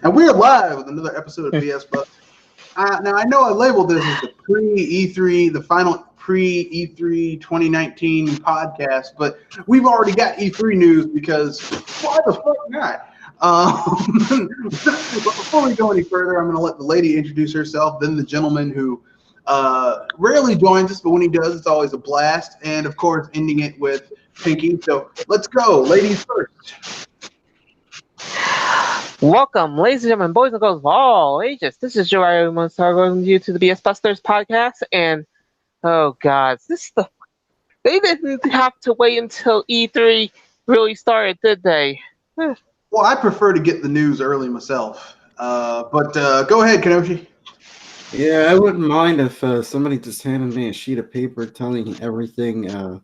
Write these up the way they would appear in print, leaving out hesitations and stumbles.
And we're live with another episode of BS Buster. Now, I know I labeled this as the pre-E3, the final pre-E3 2019 podcast, but we've already got E3 news because why the fuck not? But before we go any further, I'm going to let the lady introduce herself, then the gentleman who rarely joins us, but when he does, it's always a blast. And, of course, ending it with Pinky. So let's go. Ladies first. Welcome, ladies and gentlemen, boys and girls of all ages. This is Joe. I want to welcome you to the BS Busters podcast. And oh god, they didn't have to wait until E3 really started, did they? Well, I prefer to get the news early myself. But go ahead, Kenoshi. Yeah, I wouldn't mind if somebody just handed me a sheet of paper telling everything. Oh,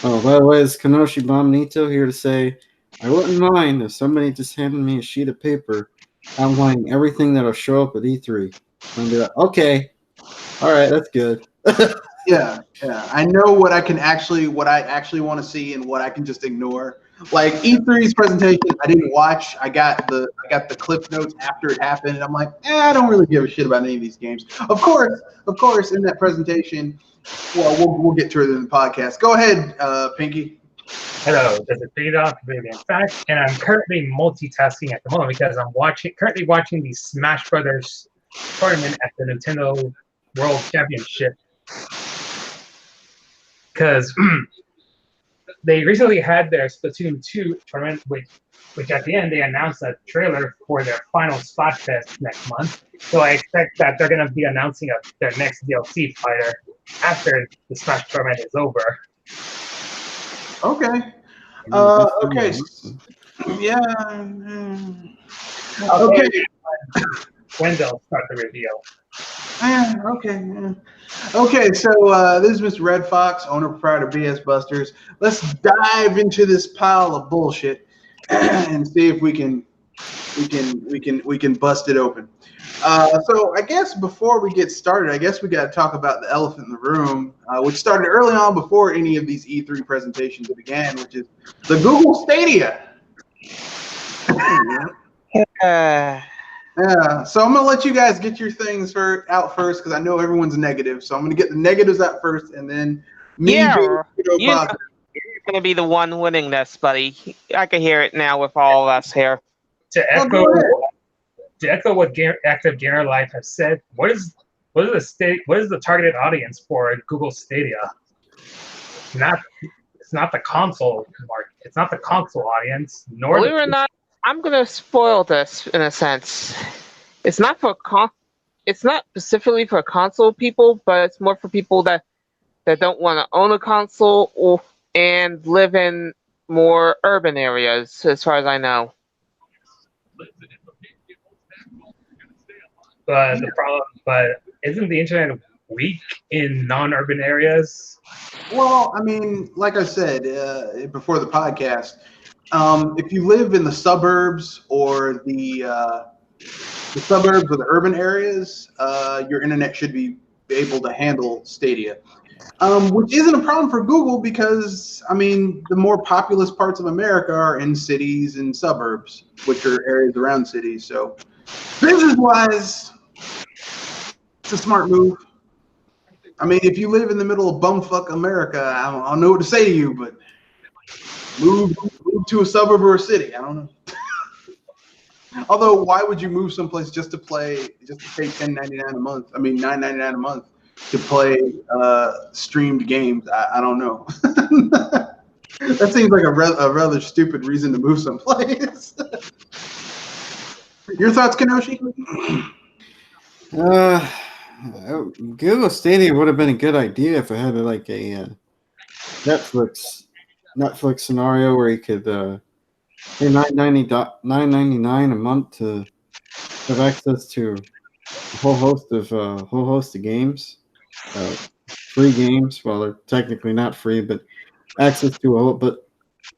by the way, it's Kenoshi Bombnito here to say I wouldn't mind if somebody just handed me a sheet of paper outlining everything that'll show up at E3. And be like, okay, all right, that's good. Yeah. I know what I actually want to see and what I can just ignore. Like E3's presentation, I didn't watch. I got the clip notes after it happened, and I'm like, I don't really give a shit about any of these games. Of course, in that presentation, well, we'll get to it in the podcast. Go ahead, Pinky. Hello, this is Pedophile, in fact, and I'm currently multitasking at the moment because I'm currently watching the Smash Brothers tournament at the Nintendo World Championship. Because they recently had their Splatoon 2 tournament, which at the end they announced a trailer for their final Spot Fest next month. So I expect that they're going to be announcing their next DLC fighter after the Smash tournament is over. Okay. Okay. Yeah. Okay. When they'll start the reveal. Okay, so this is Mr. Red Fox, owner proprietor of BS Busters. Let's dive into this pile of bullshit and see if we can bust it open. So I guess before we get started, I guess we got to talk about the elephant in the room, which started early on before any of these E3 presentations began, which is the Google Stadia. Yeah, so I'm gonna let you guys get your things out first because I know everyone's negative. So I'm gonna get the negatives out first, and then you're gonna be the one winning this, buddy. I can hear it now with all of us here. To echo what Active Gamer Life has said, what is the targeted audience for Google Stadia? It's not the console market. It's not the console audience. Believe it or not, I'm gonna spoil this in a sense. It's not specifically for console people, but it's more for people that don't want to own a console and live in more urban areas, as far as I know. But isn't the internet weak in non-urban areas? Well, I mean, like I said before the podcast, if you live in the suburbs or the urban areas, your internet should be able to handle Stadia, which isn't a problem for Google because, I mean, the more populous parts of America are in cities and suburbs, which are areas around cities. So business-wise, it's a smart move. I mean, if you live in the middle of bumfuck America, I don't know what to say to you, but move to a suburb or a city. I don't know. Although, why would you move someplace just to pay $10.99 a month? I mean, $9.99 a month to play streamed games. I don't know. That seems like a rather stupid reason to move someplace. Your thoughts, Kenoshi? Google Stadia would have been a good idea if it had like a Netflix scenario where you could pay $9.99 a month to have access to a whole host of games, free games. Well, they're technically not free, but access to a whole. But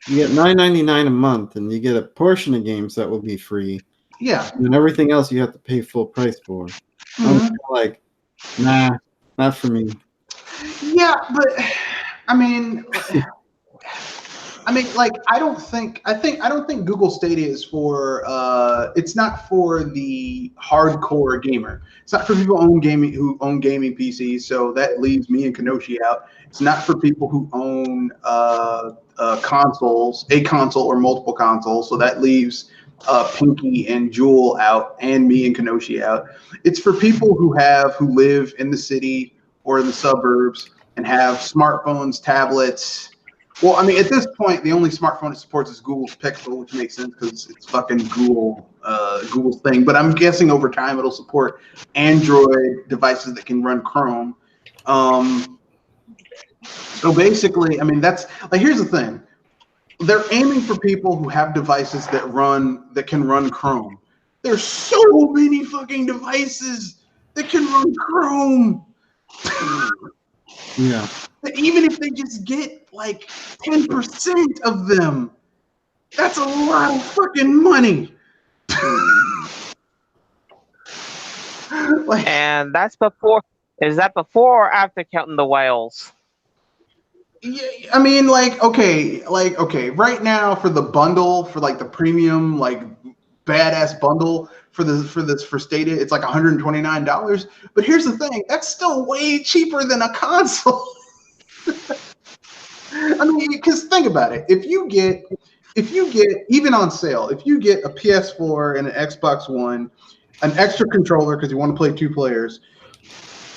you get $9.99 a month, and you get a portion of games that will be free. Yeah. And everything else you have to pay full price for. Mm-hmm. I'm like, nah, not for me. Yeah, but I mean, I mean, like, I don't think Google Stadia is for. It's not for the hardcore gamer. It's not for people who own gaming PCs. So that leaves me and Kenoshi out. It's not for people who own consoles, a console or multiple consoles. So that leaves Pinky and Jewel out, and me and Kenoshi out. It's for people who live in the city or in the suburbs and have smartphones, tablets. Well, I mean, at this point, the only smartphone it supports is Google's Pixel, which makes sense because it's fucking Google's thing. But I'm guessing over time it'll support Android devices that can run Chrome. So basically, I mean, that's like, here's the thing. They're aiming for people who have devices that can run Chrome. There's so many fucking devices that can run Chrome. Yeah. Even if they just get like 10% of them, that's a lot of fucking money. Like, and that's before. Is that before or after counting the whales? Yeah, I mean, like, okay, right now for the bundle, for like the premium, like badass bundle for Stadia, it's like $129. But here's the thing, that's still way cheaper than a console. I mean, because think about it, if you get even on sale, if you get a PS4 and an Xbox One, an extra controller because you want to play 2 players,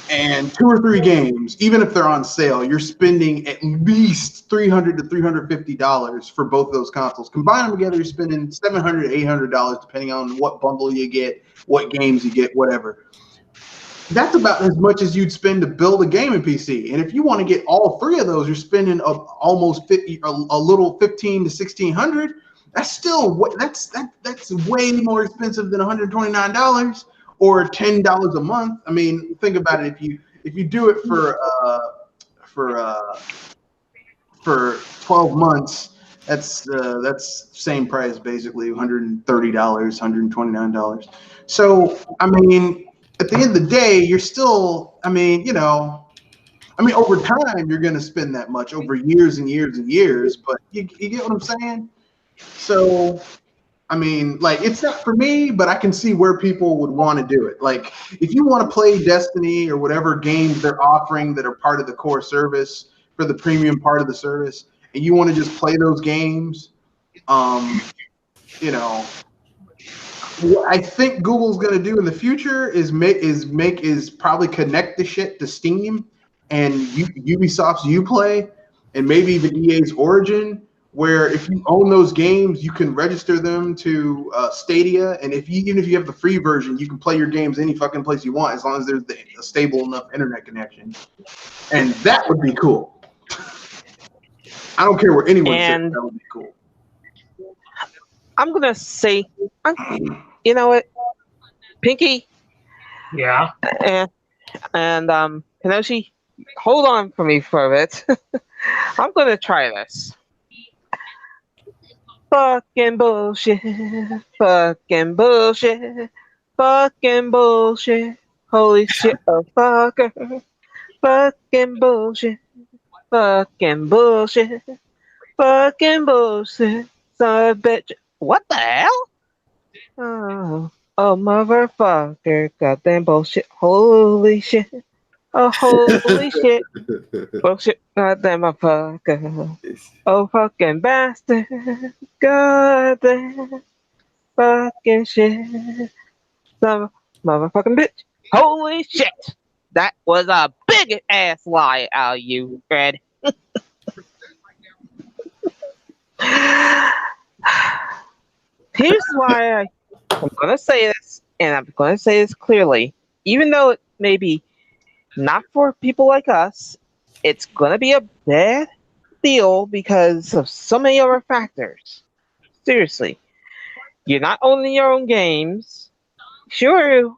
and 2 or 3 games, even if they're on sale, you're spending at least $300 to $350 for both of those consoles. Combine them together, you're spending $700 to $800 depending on what bundle you get, what games you get, whatever. That's about as much as you'd spend to build a gaming PC. And if you want to get all 3 of those, you're spending almost a little $1,500 to $1,600. That's still that's way more expensive than $129. Or $10 a month. I mean, think about it. If you do it for 12 months, that's same price basically, $130, $129. So I mean, at the end of the day, you're still. I mean, over time, you're going to spend that much over years and years and years. But you get what I'm saying? So. I mean, like, it's not for me, but I can see where people would want to do it. Like, if you want to play Destiny or whatever games they're offering that are part of the core service for the premium part of the service, and you want to just play those games, what I think Google's going to do in the future is probably connect the shit to Steam and Ubisoft's Uplay and maybe even EA's Origin, where if you own those games, you can register them to Stadia, and even if you have the free version, you can play your games any fucking place you want as long as there's a stable enough internet connection, and that would be cool. I don't care where anyone says that would be cool. I'm gonna say, you know what, Pinky? Yeah. And Kenoshi, hold on for me for a bit. I'm gonna try this. Fucking bullshit, fucking bullshit, fucking bullshit, holy shit, a fucker, fucking bullshit, fucking bullshit, fucking bullshit, son of a bitch. What the hell? Oh, motherfucker, goddamn bullshit, holy shit. Oh, holy shit. Bullshit, goddamn motherfucker. Oh, fucking bastard. Goddamn. Fucking shit. Some motherfucking bitch. Holy shit. That was a big ass lie out of you, Fred. Here's why I'm going to say this, and I'm going to say this clearly. Even though it may be not for people like us, it's going to be a bad deal because of so many other factors. Seriously. You're not owning your own games. Sure,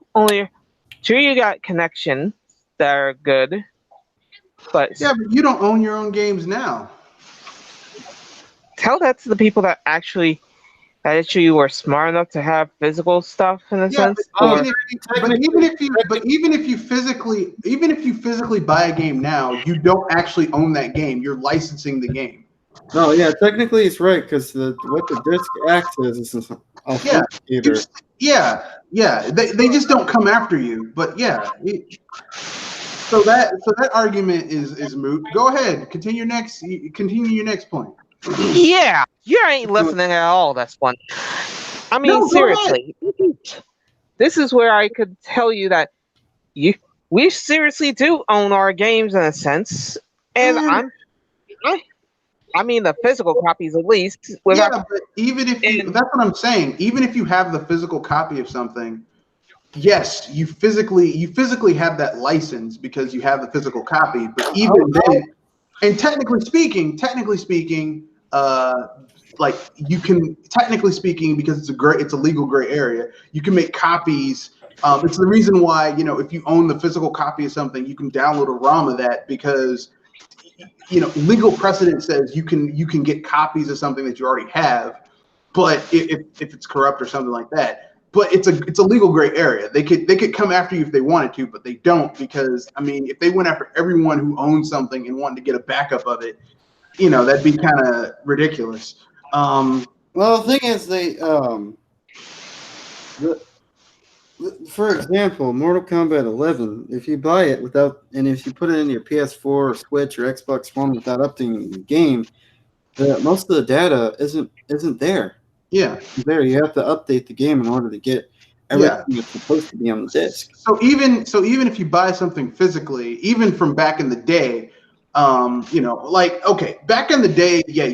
you got connections that are good. But yeah, but you don't own your own games now. Tell that to the people that actually were smart enough to have physical stuff in a sense. But even if you physically buy a game now, you don't actually own that game. You're licensing the game. No, yeah, technically it's right because what the disc acts as is an Yeah, authenticator. yeah. They just don't come after you. But yeah, so that argument is moot. Go ahead, continue your next point. Yeah, you ain't listening at all. That's one. I mean, No, go ahead. seriously, this is where I could tell you that we seriously do own our games in a sense, and Man, I mean the physical copies at least. yeah, Without but even if you, and that's what I'm saying. Even if you have the physical copy of something, yes, you physically have that license because you have the physical copy. But even then, and technically speaking, like you can technically speaking because it's a legal gray area. You can make copies. It's the reason why if you own the physical copy of something, you can download a ROM of that because legal precedent says you can get copies of something that you already have, but if it's corrupt or something like that. But it's a legal gray area. They could come after you if they wanted to, but they don't because I mean, if they went after everyone who owns something and wanted to get a backup of it, that'd be kind of ridiculous. Well, the thing is, for example, Mortal Kombat 11. If you buy it if you put it in your PS4 or Switch or Xbox One without updating the game, most of the data isn't there. Yeah. There, you have to update the game in order to get everything that's supposed to be on the disc. So even if you buy something physically, even from back in the day, okay, back in the day, yeah,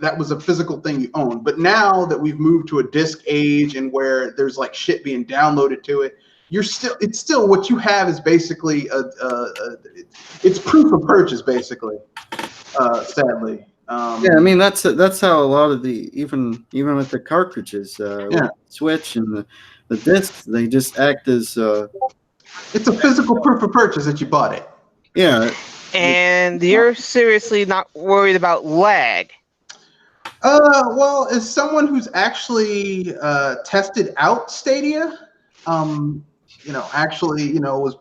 that was a physical thing you owned. But now that we've moved to a disc age and where there's like shit being downloaded to it, it's still what you have is basically it's proof of purchase, basically. Sadly. Yeah, I mean that's how a lot of the even with the cartridges, with Switch and the discs, they just act as it's a physical proof of purchase that you bought it. Yeah. And you're seriously not worried about lag? Well, as someone who's actually tested out Stadia, was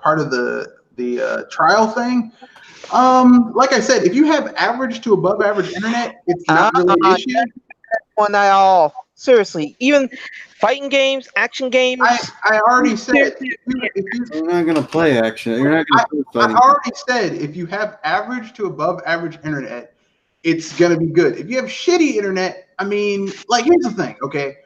part of the trial thing. Like I said, if you have average to above average internet, it's not really an issue. One at all. Seriously, even fighting games, action games. I already said you're not gonna play action. You're not gonna play fighting. I already said if you have average to above average internet, it's gonna be good. If you have shitty internet, I mean, like here's the thing, okay?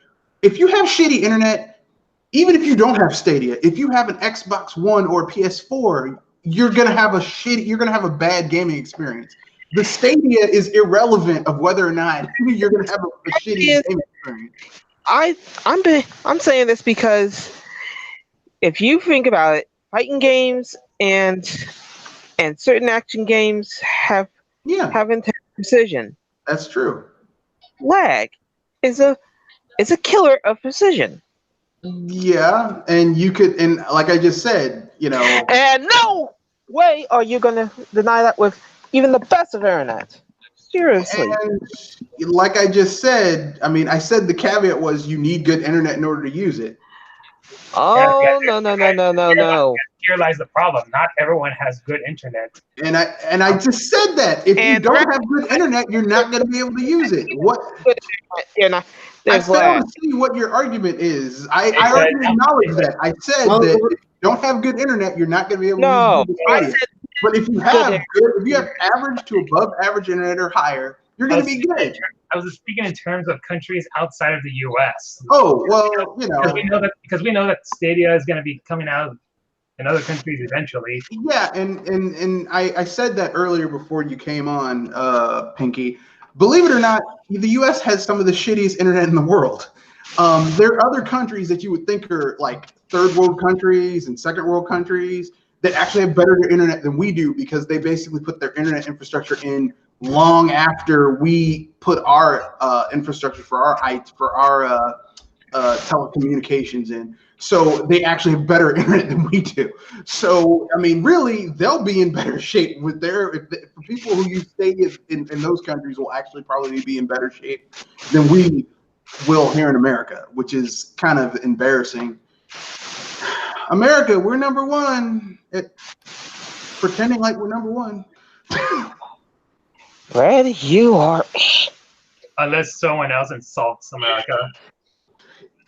If you have shitty internet, even if you don't have Stadia, if you have an Xbox One or PS4, you're gonna have a bad gaming experience. The Stadia is irrelevant of whether or not you're gonna have a shitty gaming experience. I'm saying this because if you think about it, fighting games and certain action games have intense precision. That's true. Lag is a killer of precision. Yeah, and like I just said, and no way are you gonna deny that with even the best of internet. Seriously. And like I just said, I mean, I said the caveat was you need good internet in order to use it. Oh, no. Here lies the problem. Not everyone has good internet. And I just said that. If you don't have good internet, you're not going to be able to use it. What? I fail to see what your argument is. I already acknowledge that. I said that if you don't have good internet, you're not going to be able to use it. But if you have average to above average internet or higher, you're going to be good. I was speaking in terms of countries outside of the U.S. Oh, well, because we know that Stadia is going to be coming out in other countries eventually. Yeah, and I said that earlier before you came on, Pinky. Believe it or not, the U.S. has some of the shittiest internet in the world. There are other countries that you would think are like third world countries and second world countries that actually have better internet than we do because they basically put their internet infrastructure in long after we put our infrastructure for our telecommunications in. So they actually have better internet than we do. So, I mean, really, they'll be in better shape with for people who use Stadia in those countries will actually probably be in better shape than we will here in America, which is kind of embarrassing. America, we're number one at pretending like we're number one. Red, you are unless someone else insults America.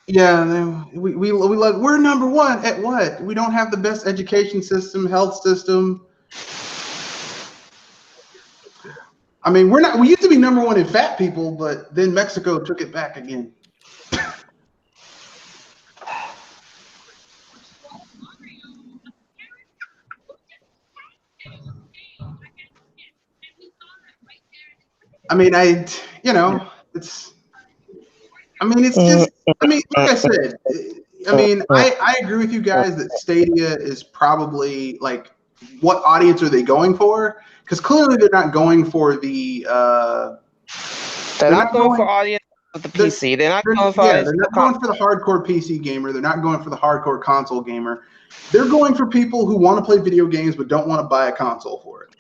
Yeah, we're number one at what? We don't have the best education system, health system. I mean, we used to be number one in fat people, but then Mexico took it back again. I mean, it's just, like I said, I agree with you guys that Stadia is probably like, what audience are they going for? Because clearly they're not going for the. They're not going for audience with the PC. They're not going for they're not going for the hardcore PC gamer. They're not going for the hardcore console gamer. They're going for people who want to play video games but don't want to buy a console for it.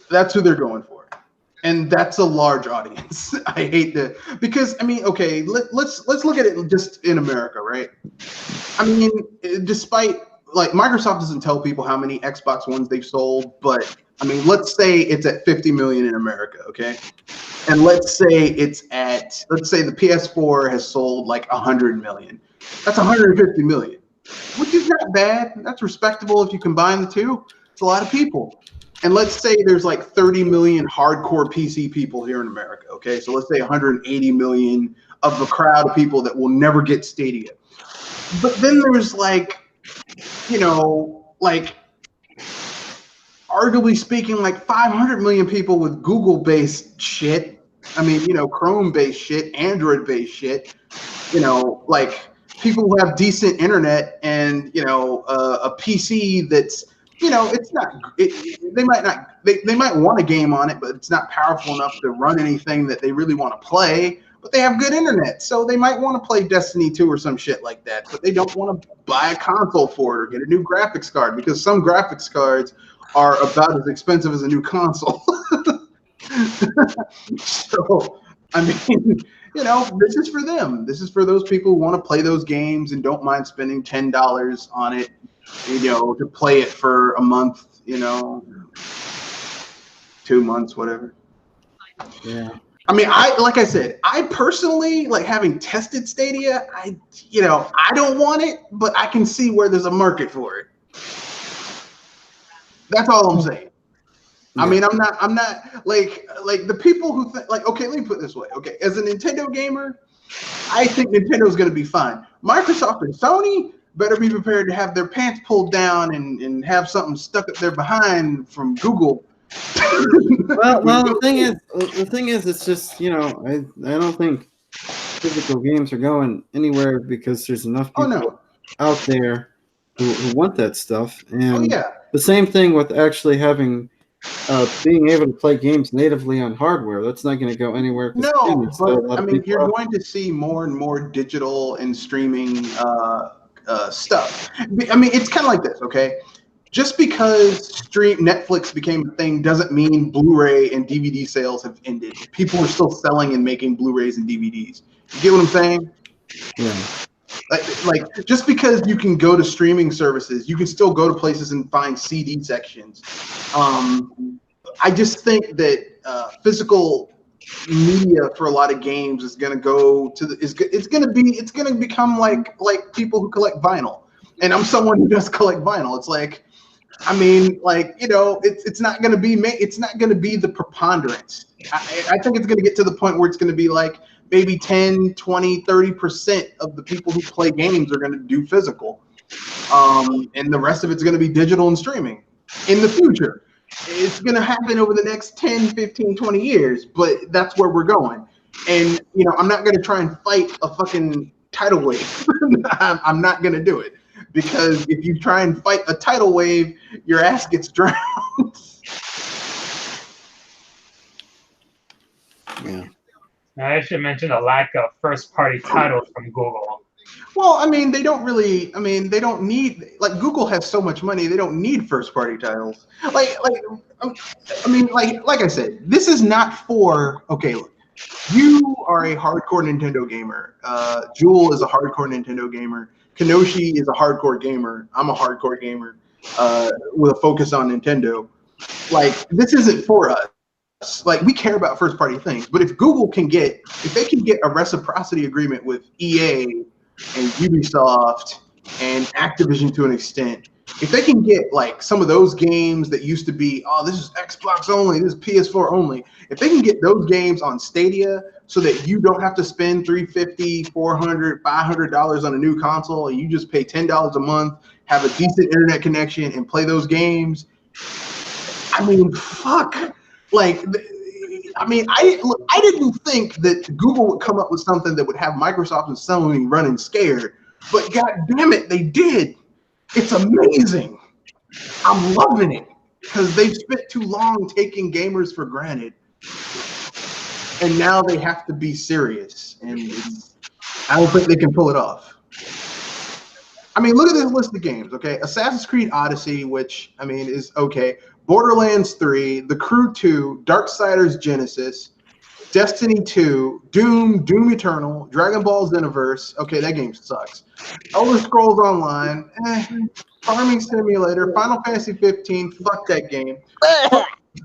That's who they're going for. And that's a large audience. I hate that because okay, let's look at it just in America, right? I mean, despite like Microsoft doesn't tell people how many Xbox Ones they've sold, but I mean, let's say it's at 50 million in America, okay? And let's say the PS4 has sold like 100 million. That's 150 million, which is not bad. That's respectable if you combine the two. It's a lot of people. And let's say there's like 30 million hardcore PC people here in America, okay? So let's say 180 million of the crowd of people that will never get Stadia. But then there's like, arguably speaking, like 500 million people with Google-based shit. I mean, Chrome-based shit, Android-based shit. Like people who have decent internet and, a PC that's, it's not. They might want a game on it, but it's not powerful enough to run anything that they really want to play. But they have good internet, so they might want to play Destiny 2 or some shit like that. But they don't want to buy a console for it or get a new graphics card because some graphics cards are about as expensive as a new console. So, I mean, this is for them. This is for those people who want to play those games and don't mind spending $10 on it. To play it for a month, 2 months, whatever. Yeah. I mean, like I said, I personally, like having tested Stadia, I don't want it, but I can see where there's a market for it. That's all I'm saying. Yeah. I mean, I'm not like the people who think like, okay, let me put it this way. Okay, as a Nintendo gamer, I think Nintendo's going to be fine. Microsoft and Sony better be prepared to have their pants pulled down and have something stuck up their behind from Google. well, the thing is, it's just I don't think physical games are going anywhere because there's enough people out there who want that stuff, and the same thing with actually having being able to play games natively on hardware. That's not going to go anywhere. No, but I mean, you're going to see more and more digital and streaming stuff. I mean, it's kind of like this, okay? Just because Netflix became a thing doesn't mean Blu-ray and DVD sales have ended. People are still selling and making Blu-rays and DVDs. You get what I'm saying? Yeah. Like just because you can go to streaming services, you can still go to places and find CD sections. I just think that physical media for a lot of games is going to go to it's going to become like people who collect vinyl. And I'm someone who does collect vinyl. It's like, I mean, like, it's not going to be the preponderance. I think it's going to get to the point where it's going to be like maybe 10, 20, 30% of the people who play games are going to do physical. And the rest of it's going to be digital and streaming in the future. It's going to happen over the next 10, 15, 20 years, but that's where we're going. And, I'm not going to try and fight a fucking tidal wave. I'm not going to do it. Because if you try and fight a tidal wave, your ass gets drowned. Yeah. I should mention the lack of first-party titles from Google. Well, I mean, they don't need, like, Google has so much money, they don't need first-party titles. Like I said, this is not for, okay, look, you are a hardcore Nintendo gamer. Jewel is a hardcore Nintendo gamer. Kenoshi is a hardcore gamer. I'm a hardcore gamer with a focus on Nintendo. Like, this isn't for us. like we care about first party things, but if they can get a reciprocity agreement with EA and Ubisoft and Activision to an extent, if they can get like some of those games that used to be, oh, this is Xbox only, this is PS4 only, if they can get those games on Stadia so that you don't have to spend $350, $400, $500 on a new console and you just pay $10 a month, have a decent internet connection and play those games, I mean, fuck. Like, I mean, I didn't think that Google would come up with something that would have Microsoft and Sony running scared, but god damn it, they did. It's amazing. I'm loving it because they've spent too long taking gamers for granted, and now they have to be serious, and I don't think they can pull it off. I mean, look at this list of games, okay? Assassin's Creed Odyssey, which, I mean, is okay. Borderlands 3, The Crew 2, Darksiders Genesis, Destiny 2, Doom Eternal, Dragon Ball Xenoverse. Okay, that game sucks. Elder Scrolls Online, Farming Simulator, Final Fantasy 15, fuck that game.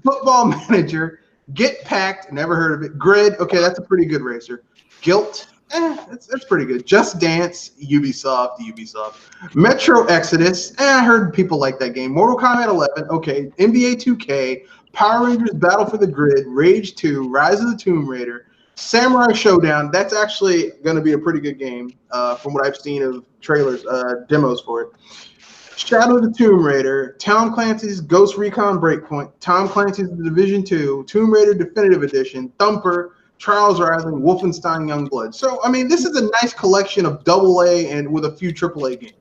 Football Manager, Get Packed, never heard of it. Grid, okay, that's a pretty good racer. Guilt, that's pretty good. Just Dance, Ubisoft. Metro Exodus, I heard people like that game. Mortal Kombat 11, okay. NBA 2K, Power Rangers Battle for the Grid, Rage 2, Rise of the Tomb Raider, Samurai Showdown. That's actually going to be a pretty good game from what I've seen of trailers, demos for it. Shadow of the Tomb Raider, Tom Clancy's Ghost Recon Breakpoint, Tom Clancy's The Division 2, Tomb Raider Definitive Edition, Thumper, Trials Rising, Wolfenstein Youngblood. So, I mean, this is a nice collection of AA and with a few AAA games.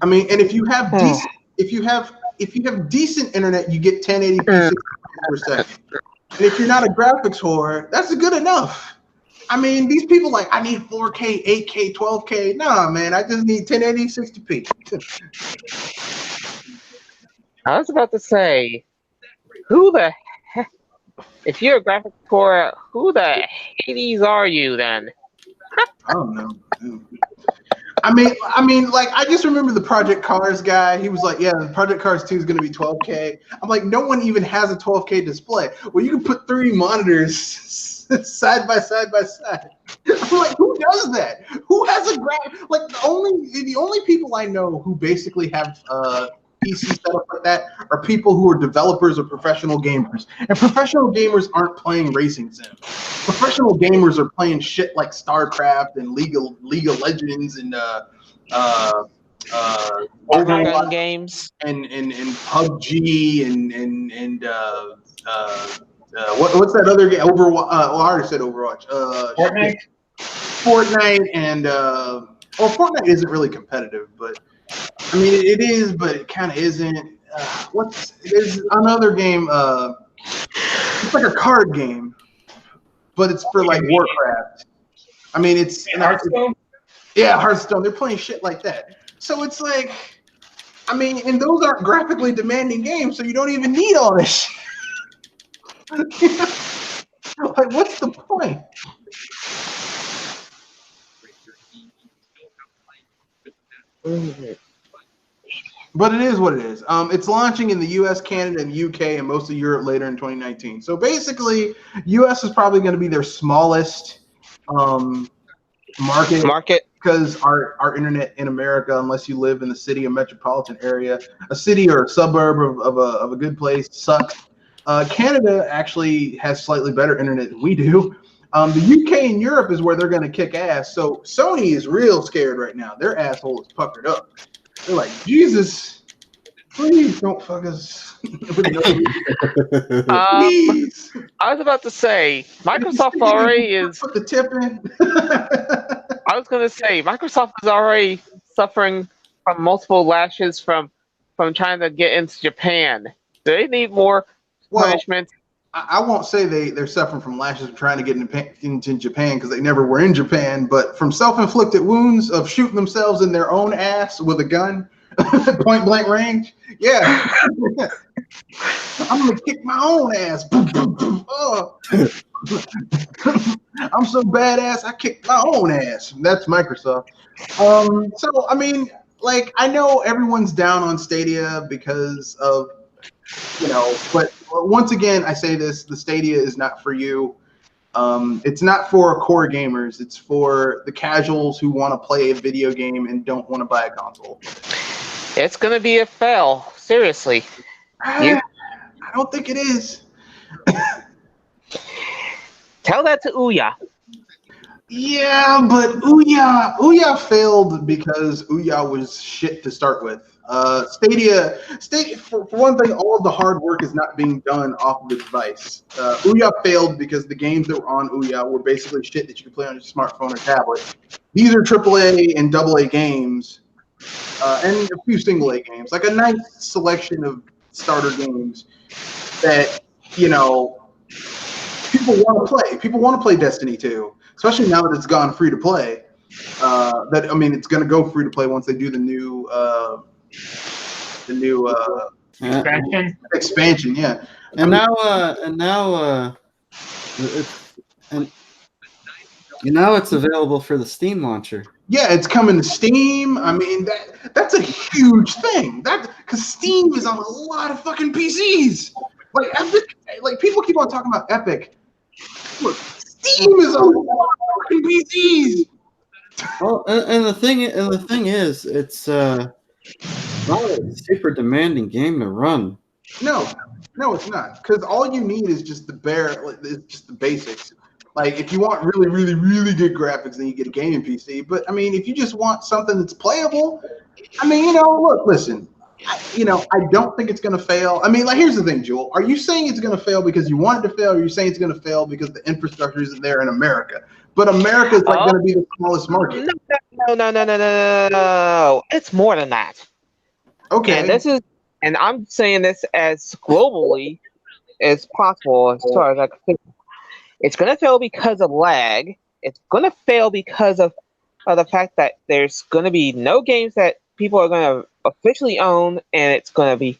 I mean, and if you have decent internet, you get 1080p 60 per second. And if you're not a graphics whore, that's good enough. I mean, these people like, I need 4K, 8K, 12K. Nah, man, I just need 1080, 60p. I was about to say, who the heck? If you're a graphics whore, who the Hades are you then? I don't know. I mean, like, I just remember the Project Cars guy. He was like, yeah, the Project Cars 2 is going to be 12K. I'm like, no one even has a 12K display. Well, you can put 3 monitors side by side. I'm like, who does that? Who has a like the only people I know who basically have PC set up like that are people who are developers or professional gamers. And professional gamers aren't playing racing sims. Professional gamers are playing shit like StarCraft and League of Legends and Overwatch games and PUBG and what's that other game? Overwatch. I already said Overwatch. Fortnite and Fortnite isn't really competitive, but I mean it is, but it kind of isn't. There's another game. It's like a card game, but it's for like Warcraft. I mean, it's Hearthstone. Yeah, Hearthstone. They're playing shit like that. So it's like, I mean, and those aren't graphically demanding games, so you don't even need all this shit. Like, what's the point? But it is what it is. It's launching in the U.S., Canada, and UK, and most of Europe later in 2019. So basically, U.S. is probably going to be their smallest market because our internet in America, unless you live in the city or metropolitan area, a city or a suburb of a good place, sucks. Canada actually has slightly better internet than we do. The UK and Europe is where they're going to kick ass. So Sony is real scared right now. Their asshole is puckered up. They're like, Jesus, please don't fuck us. Please. I was about to say, Microsoft already is. Put the tip in. I was going to say, Microsoft is already suffering from multiple lashes from trying to get into Japan. Do they need more punishment? I won't say they're suffering from lashes from trying to get into Japan because they never were in Japan, but from self-inflicted wounds of shooting themselves in their own ass with a gun. Point blank range. Yeah. I'm gonna kick my own ass. Oh. I'm so badass, I kicked my own ass. That's Microsoft. So I mean, like, I know everyone's down on Stadia because of, but once again, I say this: the Stadia is not for you. It's not for core gamers. It's for the casuals who want to play a video game and don't want to buy a console. It's gonna be a fail. Seriously. I don't think it is. Tell that to Ouya. Yeah, but Ouya failed because Ouya was shit to start with. Stadia, for one thing, all of the hard work is not being done off of the device. Ouya failed because the games that were on Ouya were basically shit that you could play on your smartphone or tablet. These are AAA and AA games, and a few single A games, like a nice selection of starter games that, people want to play. People want to play Destiny 2, especially now that it's gone free to play. It's going to go free to play once they do the new expansion. Yeah, now it's available for the Steam launcher. Yeah, it's coming to Steam. I mean, that's a huge thing. Because Steam is on a lot of fucking PCs. Like Epic, like people keep on talking about Epic. Look, Steam is on a lot of fucking PCs. Well, and the thing is, it's not a super demanding game to run. No, it's not. Because all you need is just it's just the basics. Like, if you want really, really, really good graphics, then you get a gaming PC. But I mean, if you just want something that's playable, I mean, look, listen. I don't think it's going to fail. I mean, like, here's the thing, Jewel. Are you saying it's going to fail because you want it to fail, or are you saying it's going to fail because the infrastructure isn't there in America? But America is going to be the smallest market. No. It's more than that. Okay. And I'm saying this as globally as possible as far as I can think. It's going to fail because of lag. It's going to fail because of the fact that there's going to be no games that people are going to officially own, and it's going to be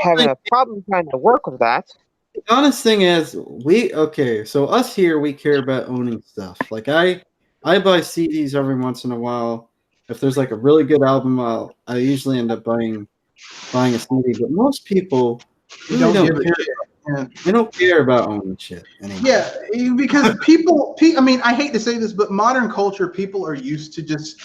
having a problem trying to work with that. The honest thing is, so us here, we care about owning stuff. Like, I buy CDs every once in a while. If there's like a really good album, I usually end up buying a CD. But most people really don't care. They don't care about owning shit anymore. Yeah, because I mean, I hate to say this, but modern culture, people are used to just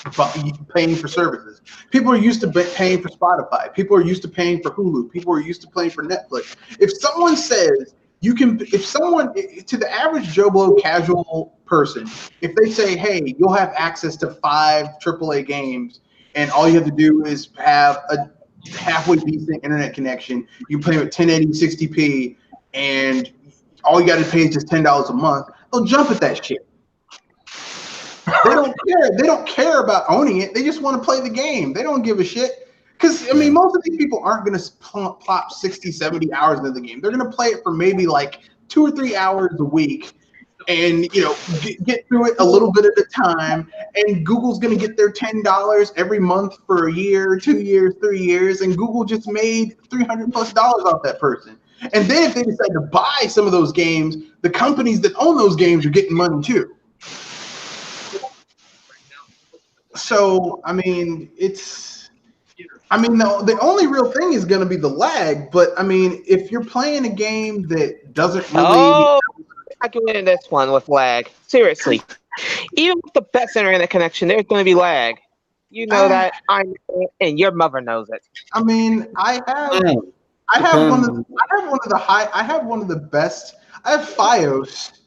paying for services. People are used to paying for Spotify. People are used to paying for Hulu. People are used to paying for Netflix. If someone says to the average Joe Blow casual person, if they say, hey, you'll have access to 5 AAA games, and all you have to do is have a halfway decent internet connection, you can play with 1080 60p, and all you got to pay is just $10 a month, they'll jump at that shit. They don't care. They don't care about owning it. They just want to play the game. They don't give a shit. Because, I mean, most of these people aren't going to plop 60, 70 hours into the game. They're going to play it for maybe like 2 or 3 hours a week and, get through it a little bit at a time. And Google's going to get their $10 every month for a year, 2 years, 3 years. And Google just made $300+ off that person. And then if they decide to buy some of those games, the companies that own those games are getting money too. So, I mean, the only real thing is going to be the lag. But, I mean, if you're playing a game that doesn't really... Oh, I can win this one with lag. Seriously. Even with the best internet connection, there's going to be lag. You know that, I know it, and your mother knows it. I mean, I have one of the best. I have FiOS.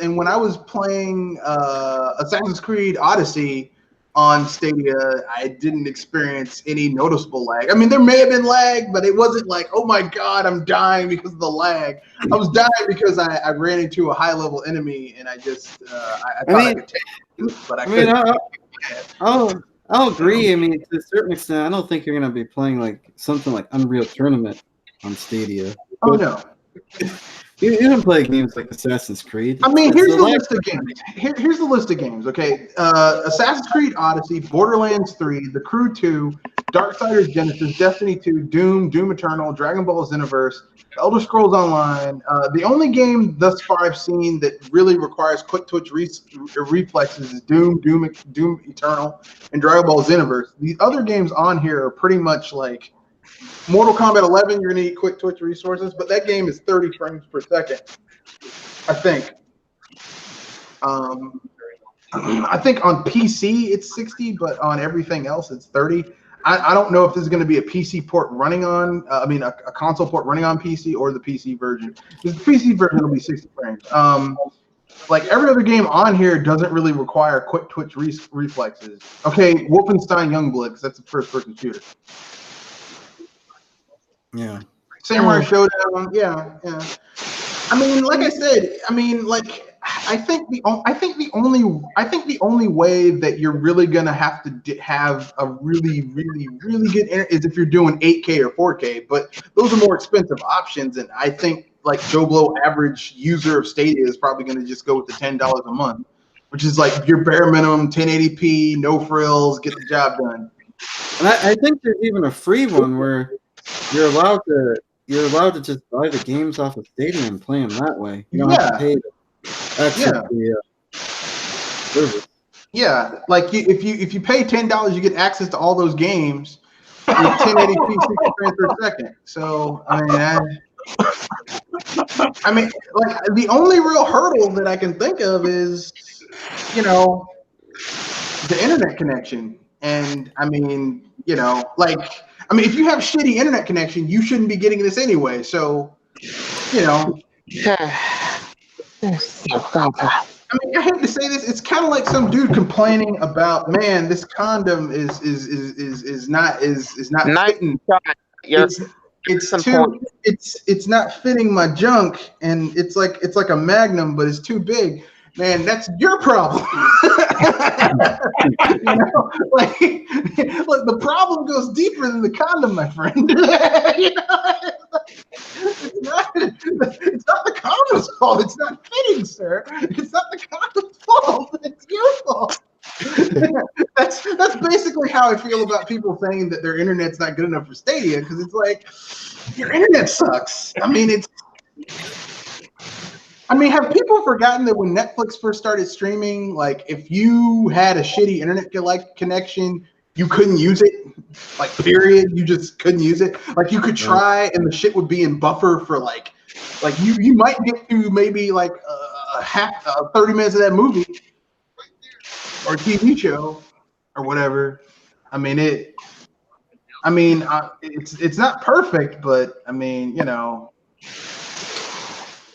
And when I was playing Assassin's Creed Odyssey on Stadia, I didn't experience any noticeable lag. I mean, there may have been lag, but it wasn't like, oh my god, I'm dying because of the lag. I was dying because I ran into a high-level enemy, and I just I thought I could take it, but I couldn't. I'll agree. I mean, to a certain extent, I don't think you're going to be playing like something like Unreal Tournament on Stadia. Oh, no. You didn't play games like Assassin's Creed. I mean, here's the list of games. Here's the list of games, okay? Assassin's Creed Odyssey, Borderlands 3, The Crew 2, Darksiders Genesis, Destiny 2, Doom, Doom Eternal, Dragon Ball Xenoverse, Elder Scrolls Online. The only game thus far I've seen that really requires quick twitch reflexes is Doom Eternal, and Dragon Ball Xenoverse. The other games on here are pretty much like Mortal Kombat 11, you're going to need quick twitch resources, but that game is 30 frames per second, I think. I think on PC it's 60, but on everything else it's 30. I don't know if this is going to be a PC port running on, a console port running on PC or the PC version. The PC version will be 60 frames. Like every other game on here doesn't really require quick twitch reflexes. Okay, Wolfenstein Youngblood, because that's a first-person shooter. Yeah. Samurai Showdown. Yeah. I mean, like I said, I think the only way that you're really gonna have to have a really good internet is if you're doing 8K or 4K. But those are more expensive options, and I think like Joe Blow average user of Stadia is probably gonna just go with the $10 a month, which is like your bare minimum 1080p, no frills, get the job done. And I think there's even a free one where you're allowed to just buy the games off of Stadia and play them that way. You don't have to pay to access the service. Yeah, like if you pay $10, you get access to all those games with 1080p 60 frames per second. So I mean, like the only real hurdle that I can think of is, the internet connection. And I mean, if you have shitty internet connection, you shouldn't be getting this anyway. So, I mean, I hate to say this. It's kind of like some dude complaining about, man, this condom is not fitting. It's not fitting my junk, and it's like a Magnum, but it's too big. Man, that's your problem. Like the problem goes deeper than the condom, my friend. It's not the condom's fault. It's not fitting, sir. It's not the condom's fault. It's your fault. That's basically how I feel about people saying that their internet's not good enough for Stadia, because it's like your internet sucks. I mean, have people forgotten that when Netflix first started streaming, like if you had a shitty internet connection, you couldn't use it, like period. You just couldn't use it. Like you could try, and the shit would be in buffer for like you might get through maybe like 30 minutes of that movie or TV show or whatever. It's not perfect, but I mean,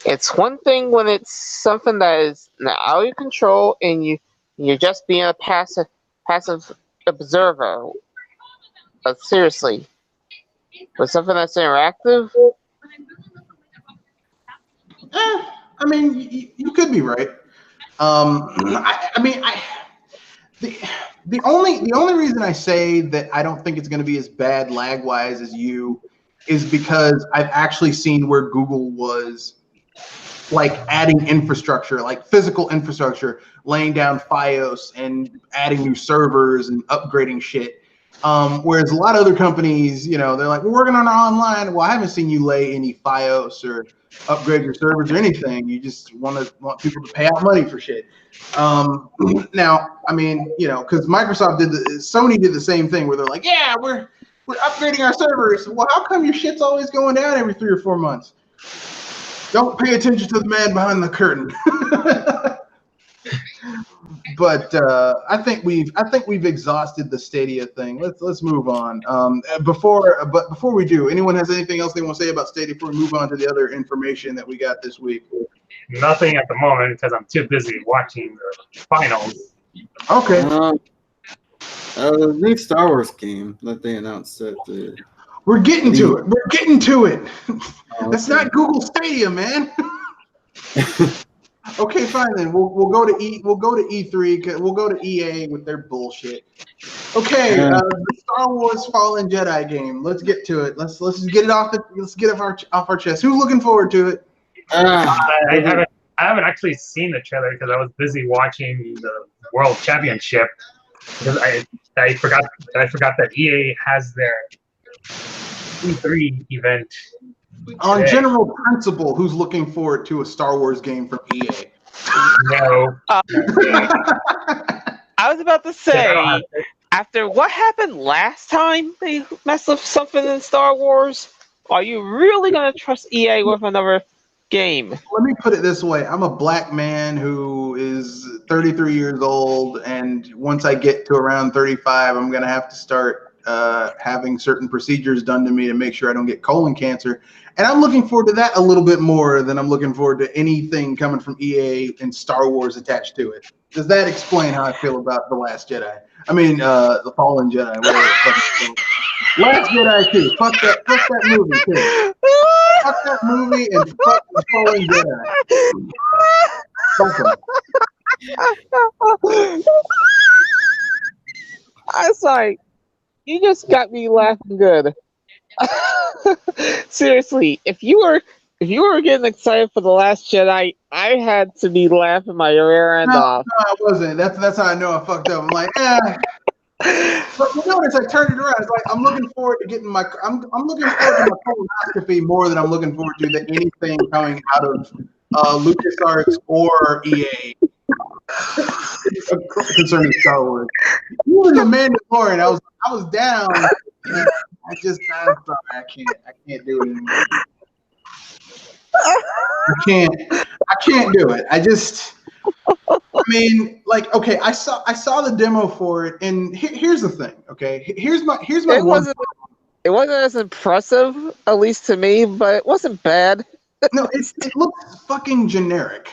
It's one thing when it's something that is out of your control and you're just being a passive observer. But seriously, with something that's interactive, you could be right. The only reason I say that I don't think it's going to be as bad lag wise as you is because I've actually seen where Google was like adding infrastructure, like physical infrastructure, laying down FiOS and adding new servers and upgrading shit. Whereas a lot of other companies, they're like, we're working on our online. Well, I haven't seen you lay any FiOS or upgrade your servers or anything. You just want people to pay out money for shit. Now, because Sony did the same thing where they're like, yeah, we're upgrading our servers. Well, how come your shit's always going down every 3 or 4 months? Don't pay attention to the man behind the curtain. But I think we've exhausted the Stadia thing. Let's move on. Before we do, anyone has anything else they want to say about Stadia before we move on to the other information that we got this week? Nothing at the moment because I'm too busy watching the finals. Okay. The new Star Wars game that they announced at the. We're getting to it. That's not Google Stadia, man. Okay, fine then. We'll go to E3. We'll go to EA with their bullshit. Okay, the Star Wars Fallen Jedi game. Let's get to it. Let's just get it off our chest. Who's looking forward to it? I haven't actually seen the trailer because I was busy watching the World Championship. Because I forgot that EA has their E3 event. On general principle, who's looking forward to a Star Wars game from EA? No. I was about to say, after what happened last time they messed up something in Star Wars, are you really going to trust EA with another game? Let me put it this way. I'm a black man who is 33 years old, and once I get to around 35, I'm going to have to start having certain procedures done to me to make sure I don't get colon cancer. And I'm looking forward to that a little bit more than I'm looking forward to anything coming from EA and Star Wars attached to it. Does that explain how I feel about The Last Jedi? I mean, The Fallen Jedi. Whatever the fuck it's called. Last Jedi too. Fuck that movie too. Fuck that movie and fuck The Fallen Jedi. Fuck them. I was like, you just got me laughing good. Seriously, if you were getting excited for The Last Jedi, I had to be laughing my rear end off. No, I wasn't. That's how I know I fucked up. I'm like, But you notice I turned it around. It's like I'm looking forward to getting I'm looking forward to my colonoscopy more than I'm looking forward to anything coming out of LucasArts or EA concerning Star Wars. Even The Mandalorian, I was down. I'm sorry, I can't do it anymore. I can't do it. I mean, like, okay, I saw the demo for it, and here's the thing. Okay, here's my it wasn't as impressive, at least to me, but it wasn't bad. No, it looks fucking generic.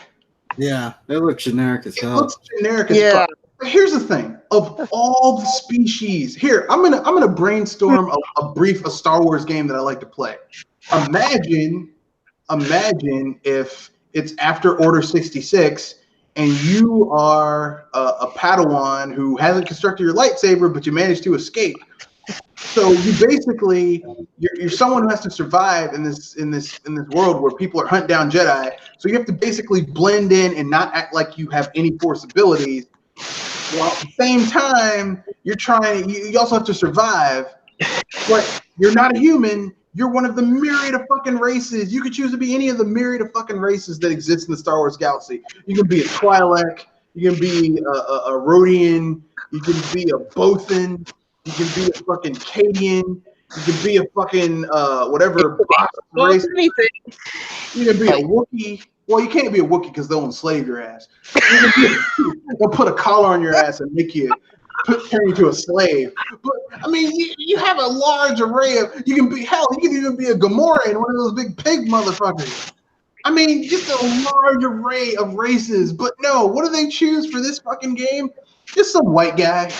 Yeah, it looks generic as hell. It looks generic as fuck. But here's the thing: of all the species, here I'm gonna brainstorm a Star Wars game that I like to play. Imagine if it's after Order 66. And you are a Padawan who hasn't constructed your lightsaber, but you managed to escape. So you basically you're someone who has to survive in this world where people are hunting down Jedi. So you have to basically blend in and not act like you have any Force abilities. While at the same time, you also have to survive, but you're not a human. You're one of the myriad of fucking races. You could choose to be any of the myriad of fucking races that exist in the Star Wars galaxy. You can be a Twi'lek. You can be a Rodian. You can be a Bothan. You can be a fucking Cadian. You can be a fucking whatever race. You can be a Wookiee. Well, you can't be a Wookiee because they'll enslave your ass. They'll put a collar on your ass and make you turn you to a slave. But I mean, you have a large array of. You can even be a Gamorrean, one of those big pig motherfuckers. I mean, just a large array of races. But no, what do they choose for this fucking game? Just some white guy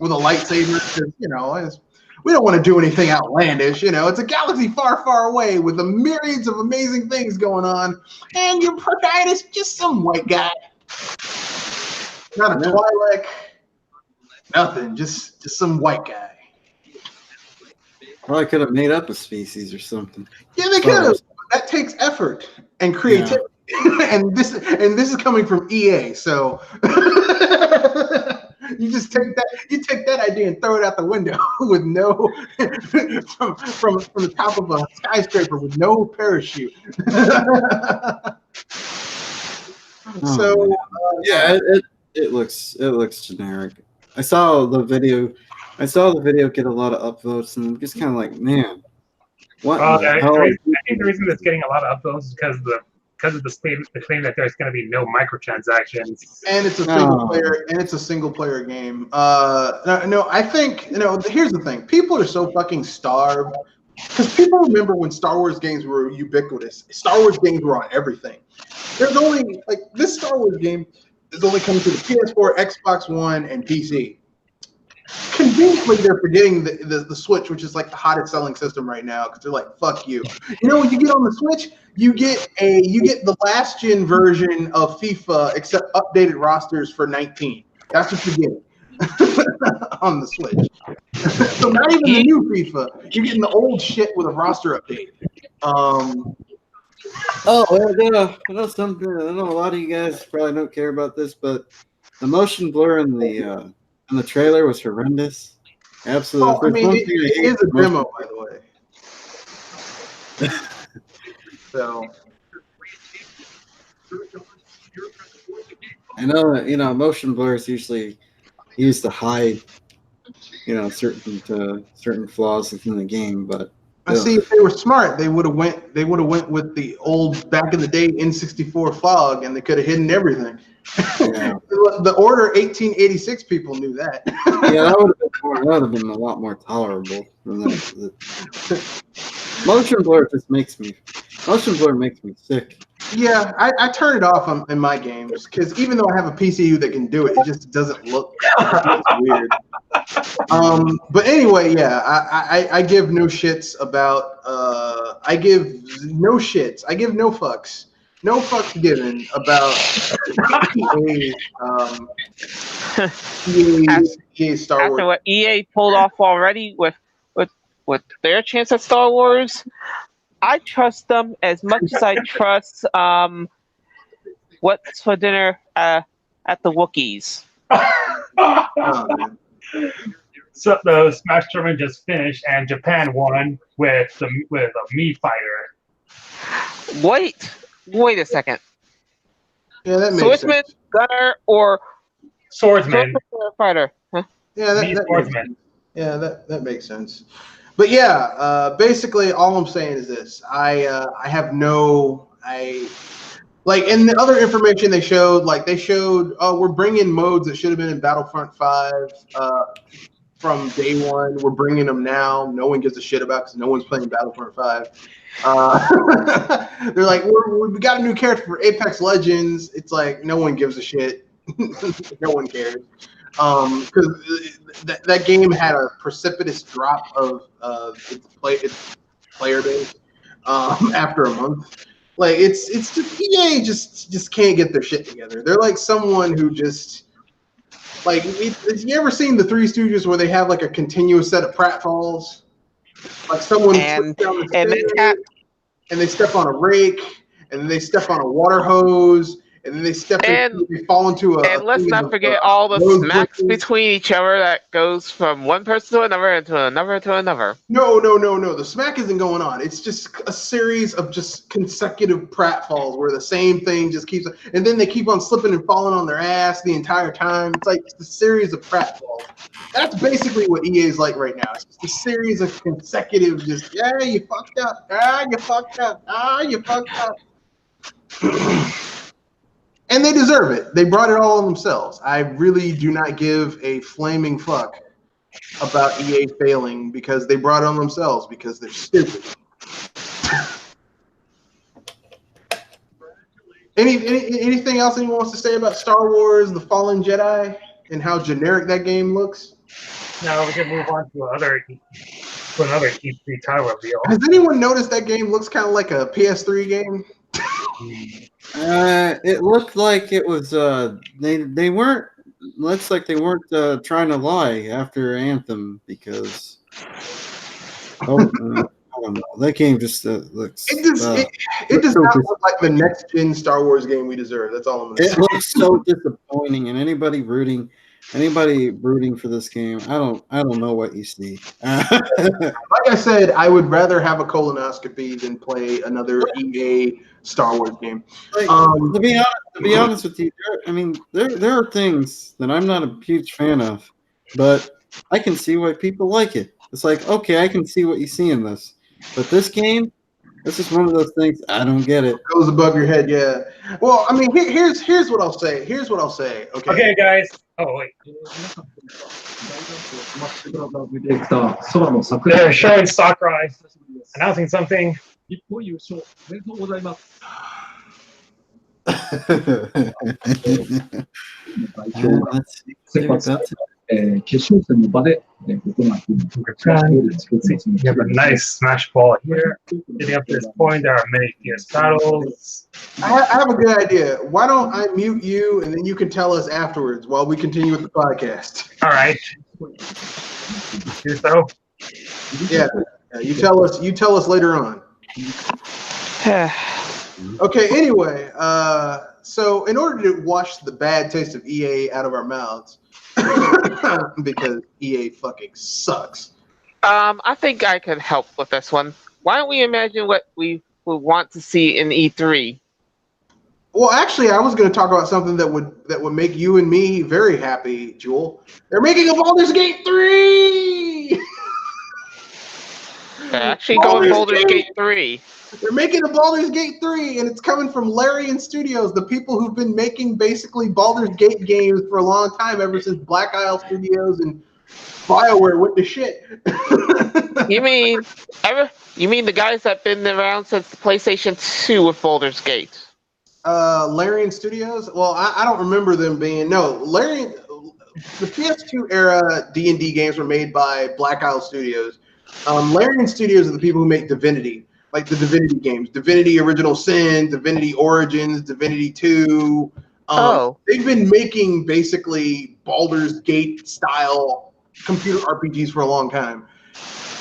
with a lightsaber. Because we don't want to do anything outlandish. It's a galaxy far, far away with the myriads of amazing things going on, and your protagonist is just some white guy, not a Twi'lek. Nothing, just some white guy. Probably could have made up a species or something. Yeah, they could have. That takes effort and creativity, and this is coming from EA. So you just take that idea and throw it out the window with no from the top of a skyscraper with no parachute. It looks generic. I saw the video get a lot of upvotes, and I'm just kind of like, man, what the hell? I think the reason it's getting a lot of upvotes is because of the claim that there's going to be no microtransactions. And it's a single player game. No, I think here's the thing: people are so fucking starved because people remember when Star Wars games were ubiquitous. Star Wars games were on everything. There's only this Star Wars game is only coming to the PS4, Xbox One, and PC. Conveniently, they're forgetting the Switch, which is like the hottest selling system right now, because they're like, "Fuck you." When you get on the Switch, you get the last gen version of FIFA, except updated rosters for 19. That's what you get on the Switch. So not even the new FIFA. You're getting the old shit with a roster update. Oh, I know something. I know a lot of you guys probably don't care about this, but the motion blur in the trailer was horrendous. Absolutely. Oh, I mean, it is a demo, by the way. So I know that motion blur is usually used to hide certain flaws within the game, but I see if they were smart, they would have went with the old back in the day N64 fog, and they could have hidden everything. Yeah. The Order 1886 people knew that. Yeah, that would have been a lot more tolerable than that. Motion blur makes me sick. Yeah, I turn it off in my games because even though I have a PCU that can do it, it just doesn't look weird. But anyway, yeah, I give no shits about. I give no shits. I give no fucks. No fucks given about EA Star Wars. After what EA pulled off already with their chance at Star Wars, I trust them as much as I trust what's for dinner at the Wookiees. So the Smash tournament just finished, and Japan won with a Mii fighter. Wait a second. Yeah, that makes Swordsman, sense. gunner, or Swordsman. Fighter. Huh? Yeah, that Swordsman. that makes sense. But yeah, basically all I'm saying is this: I have no in the other information they showed, we're bringing modes that should have been in Battlefront 5 from day one. We're bringing them now. No one gives a shit about because no one's playing Battlefront 5. They're like, we got a new character for Apex Legends. It's like no one gives a shit. No one cares. Because that game had a precipitous drop of its player base after a month. Like it's just EA just can't get their shit together. They're like someone who just have you ever seen the Three Stooges where they have like a continuous set of pratfalls? Like someone slips down the stairs, and they step on a rake, and then they step on a water hose, and then they fall into a. And let's not forget all the smacks between each other that goes from one person to another and to another to another. No. The smack isn't going on. It's just a series of just consecutive pratfalls where the same thing just keeps, and then they keep on slipping and falling on their ass the entire time. It's like a series of pratfalls. That's basically what EA is like right now. It's just a series of consecutive, just you fucked up. You fucked up. You fucked up. And they deserve it. They brought it all on themselves. I really do not give a flaming fuck about EA failing because they brought it on themselves because they're stupid. Anything else anyone wants to say about Star Wars: The Fallen Jedi and how generic that game looks? Now we can move on to another E3 title reveal. Has anyone noticed that game looks kind of like a PS3 game? It looked like it was they weren't. Looks like they weren't trying to lie after Anthem because I don't know. That game just looks. It does not look like the next gen Star Wars game we deserve. That's all I'm gonna say. It looks so disappointing, and anybody rooting for this game, I don't know what you see. Like I said, I would rather have a colonoscopy than play another EA Star Wars game. To be honest with you, there are things that I'm not a huge fan of, but I can see why people like it. It's like, okay, I can see what you see in this, but this game, this is one of those things I don't get it. Goes above your head, yeah. Well, I mean, here's what I'll say. Okay. Okay, guys. Oh wait. They're showing Sakurai announcing something. You have a nice Smash ball here. Getting up to this point, there are many fierce battles. I have a good idea. Why don't I mute you and then you can tell us afterwards while we continue with the podcast? All right. Do so. Yeah. You tell us later on. Okay, anyway, so in order to wash the bad taste of EA out of our mouths, because EA fucking sucks. I think I could help with this one. Why don't we imagine what we would want to see in E3? Well, actually, I was going to talk about something that would make you and me very happy, Jewel. They're making a Baldur's Gate 3! They're actually going Baldur's Gate 3. They're making a Baldur's Gate 3, and it's coming from Larian Studios, the people who've been making basically Baldur's Gate games for a long time, ever since Black Isle Studios and BioWare went to shit. You mean the guys that've been around since PlayStation 2 with Baldur's Gate? Larian Studios? Well, I don't remember them being... No, Larian... The PS2 era D&D games were made by Black Isle Studios. Larian Studios are the people who make Divinity, like the Divinity games. Divinity Original Sin, Divinity Origins, Divinity 2. They've been making basically Baldur's Gate style computer RPGs for a long time.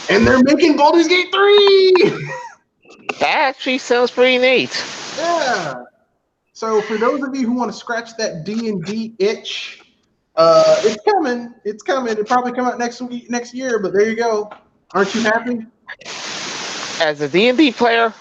And they're making Baldur's Gate 3! That actually sounds pretty neat. Yeah. So for those of you who want to scratch that D&D itch, it's coming. It's coming. It'll probably come out next year, but there you go. Aren't you happy? As a D&D player,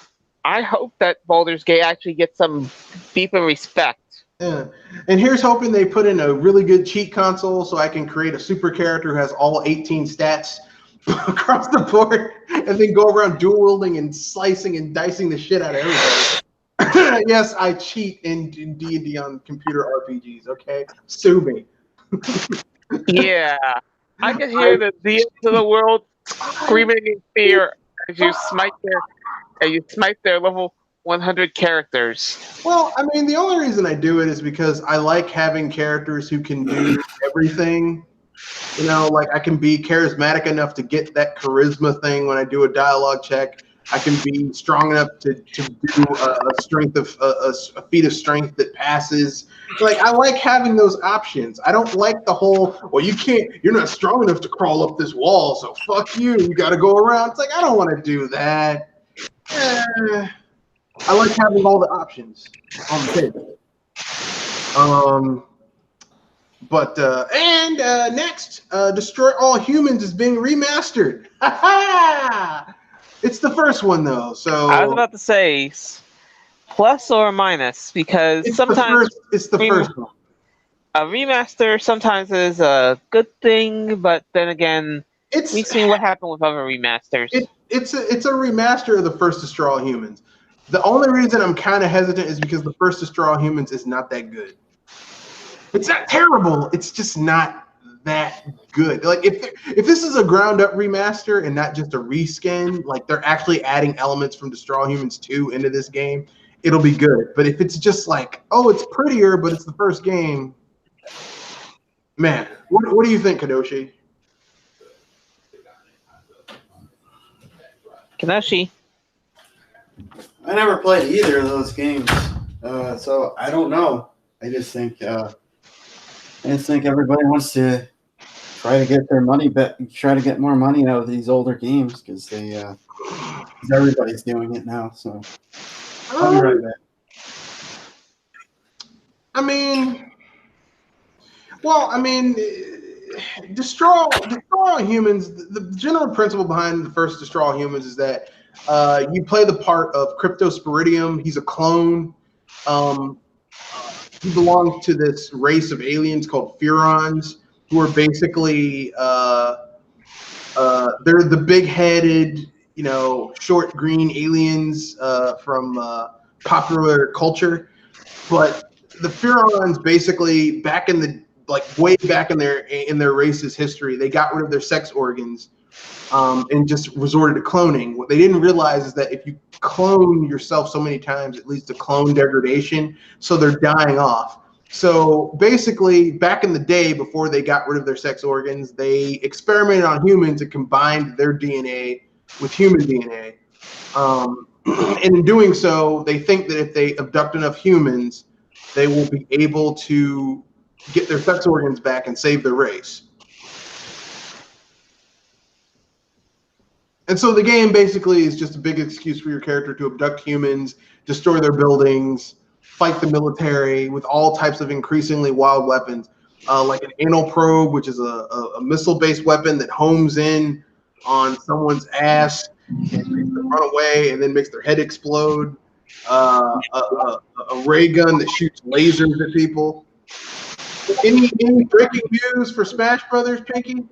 I hope that Baldur's Gate actually gets some deeper respect. Yeah. And here's hoping they put in a really good cheat console so I can create a super character who has all 18 stats across the board and then go around dual wielding and slicing and dicing the shit out of everybody. Yes, I cheat in D&D on computer RPGs, okay? Sue me. Yeah. I can hear the DMs of the world screaming in fear as you smite their level 100 characters. Well, I mean, the only reason I do it is because I like having characters who can do everything. You know, like I can be charismatic enough to get that charisma thing when I do a dialogue check. I can be strong enough to do a feat of strength that passes. Like I like having those options. I don't like the whole, well, you're not strong enough to crawl up this wall, so fuck you. You got to go around. It's like I don't want to do that. I like having all the options on the table. Next, Destroy All Humans is being remastered. It's the first one though, so I was about to say plus or minus because sometimes it's the first one. A remaster sometimes is a good thing, but then again, we've seen what happened with other remasters. It's a remaster of the first Destroy All Humans. The only reason I'm kind of hesitant is because the first Destroy All Humans is not that good. It's not terrible. It's just not that good. Like if this is a ground up remaster and not just a reskin, like they're actually adding elements from Destroy All Humans 2 into this game, it'll be good. But if it's just like, oh, it's prettier, but it's the first game, man, what do you think, Kadoshi? Kanoshi. I never played either of those games, so I don't know. I just think everybody wants to try to get their money back, try to get more money out of these older games because everybody's doing it now. So I'll be right back. Destroy All Humans. The general principle behind the first Destroy All Humans is that you play the part of Cryptosporidium. He's a clone. He belongs to this race of aliens called Furons, who are basically they're the big-headed, short green aliens from popular culture. But the Furons basically way back in their race's history, they got rid of their sex organs and just resorted to cloning. What they didn't realize is that if you clone yourself so many times, it leads to clone degradation, so they're dying off. So basically, back in the day, before they got rid of their sex organs, they experimented on humans and combined their DNA with human DNA. And in doing so, they think that if they abduct enough humans, they will be able to get their sex organs back and save their race. And so the game basically is just a big excuse for your character to abduct humans, destroy their buildings, fight the military with all types of increasingly wild weapons, like an anal probe, which is a missile-based weapon that homes in on someone's ass and makes them run away and then makes their head explode. A ray gun that shoots lasers at people. Any breaking news for Smash Brothers, Pinky?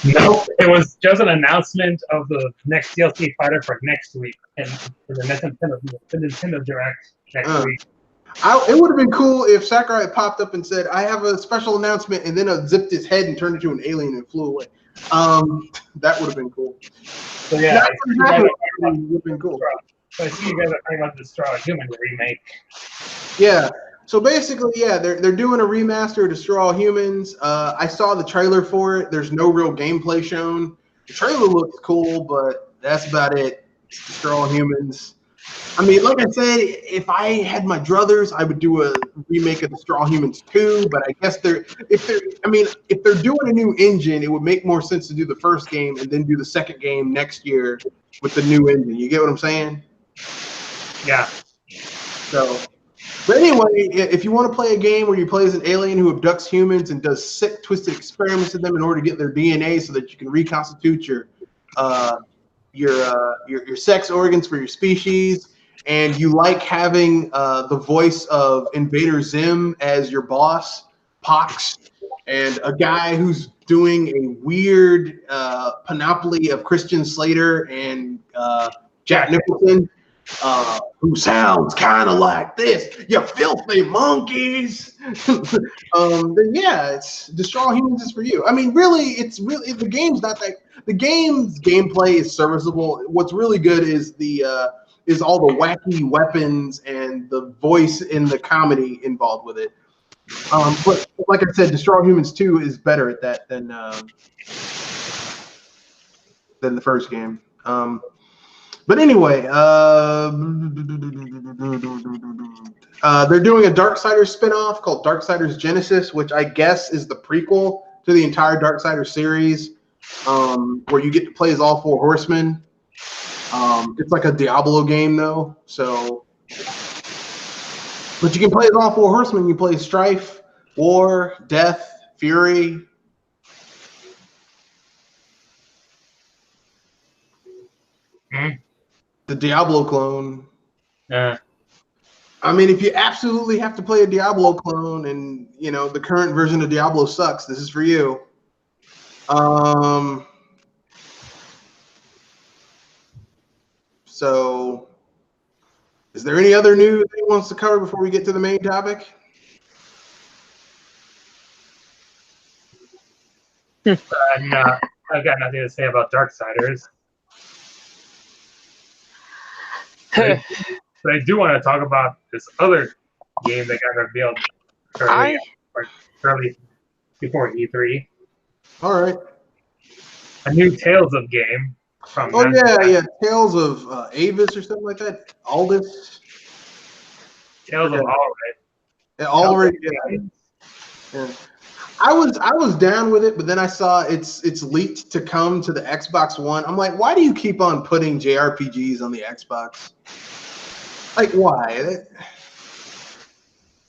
No, it was just an announcement of the next DLC fighter for next week and for the Nintendo Direct next week. It would have been cool if Sakurai popped up and said, "I have a special announcement," and then zipped his head and turned into an alien and flew away. That would have been cool. So yeah, would have been cool. So I see you guys are talking about the Destroy Human remake. Yeah. So basically, yeah, they're doing a remaster of Destroy All Humans. I saw the trailer for it. There's no real gameplay shown. The trailer looks cool, but that's about it. It's Destroy All Humans. I mean, like I said, if I had my druthers, I would do a remake of Destroy All Humans 2. But I guess if they're doing a new engine, it would make more sense to do the first game and then do the second game next year with the new engine. You get what I'm saying? Yeah. So. But anyway, if you want to play a game where you play as an alien who abducts humans and does sick, twisted experiments with them in order to get their DNA so that you can reconstitute your sex organs for your species, and you like having the voice of Invader Zim as your boss, Pox, and a guy who's doing a weird panoply of Christian Slater and Jack Nicholson. Who sounds kind of like this, you filthy monkeys. Then yeah, it's Destroy All Humans is for you. I mean, really, the game's not that. The game's gameplay is serviceable. What's really good is is all the wacky weapons and the voice and the comedy involved with it. But like I said, Destroy All Humans 2 is better at that than the first game. But anyway, they're doing a Darksiders spinoff called Darksiders Genesis, which I guess is the prequel to the entire Darksiders series, where you get to play as all four horsemen. It's like a Diablo game, though. So, but you can play as all four horsemen. You play Strife, War, Death, Fury. The Diablo clone. I mean, if you absolutely have to play a Diablo clone and, the current version of Diablo sucks, this is for you. So, is there any other news that he wants to cover before we get to the main topic? No, I've got nothing to say about Darksiders. But I do want to talk about this other game that got revealed early before E3. All right. A new Tales of game from. Oh yeah, Tales of Avis or something like that. Aldous. Tales of Allred. Yeah, Allred. Yeah. I was down with it, but then I saw it's leaked to come to the Xbox One. I'm like, why do you keep on putting JRPGs on the Xbox? Like, why?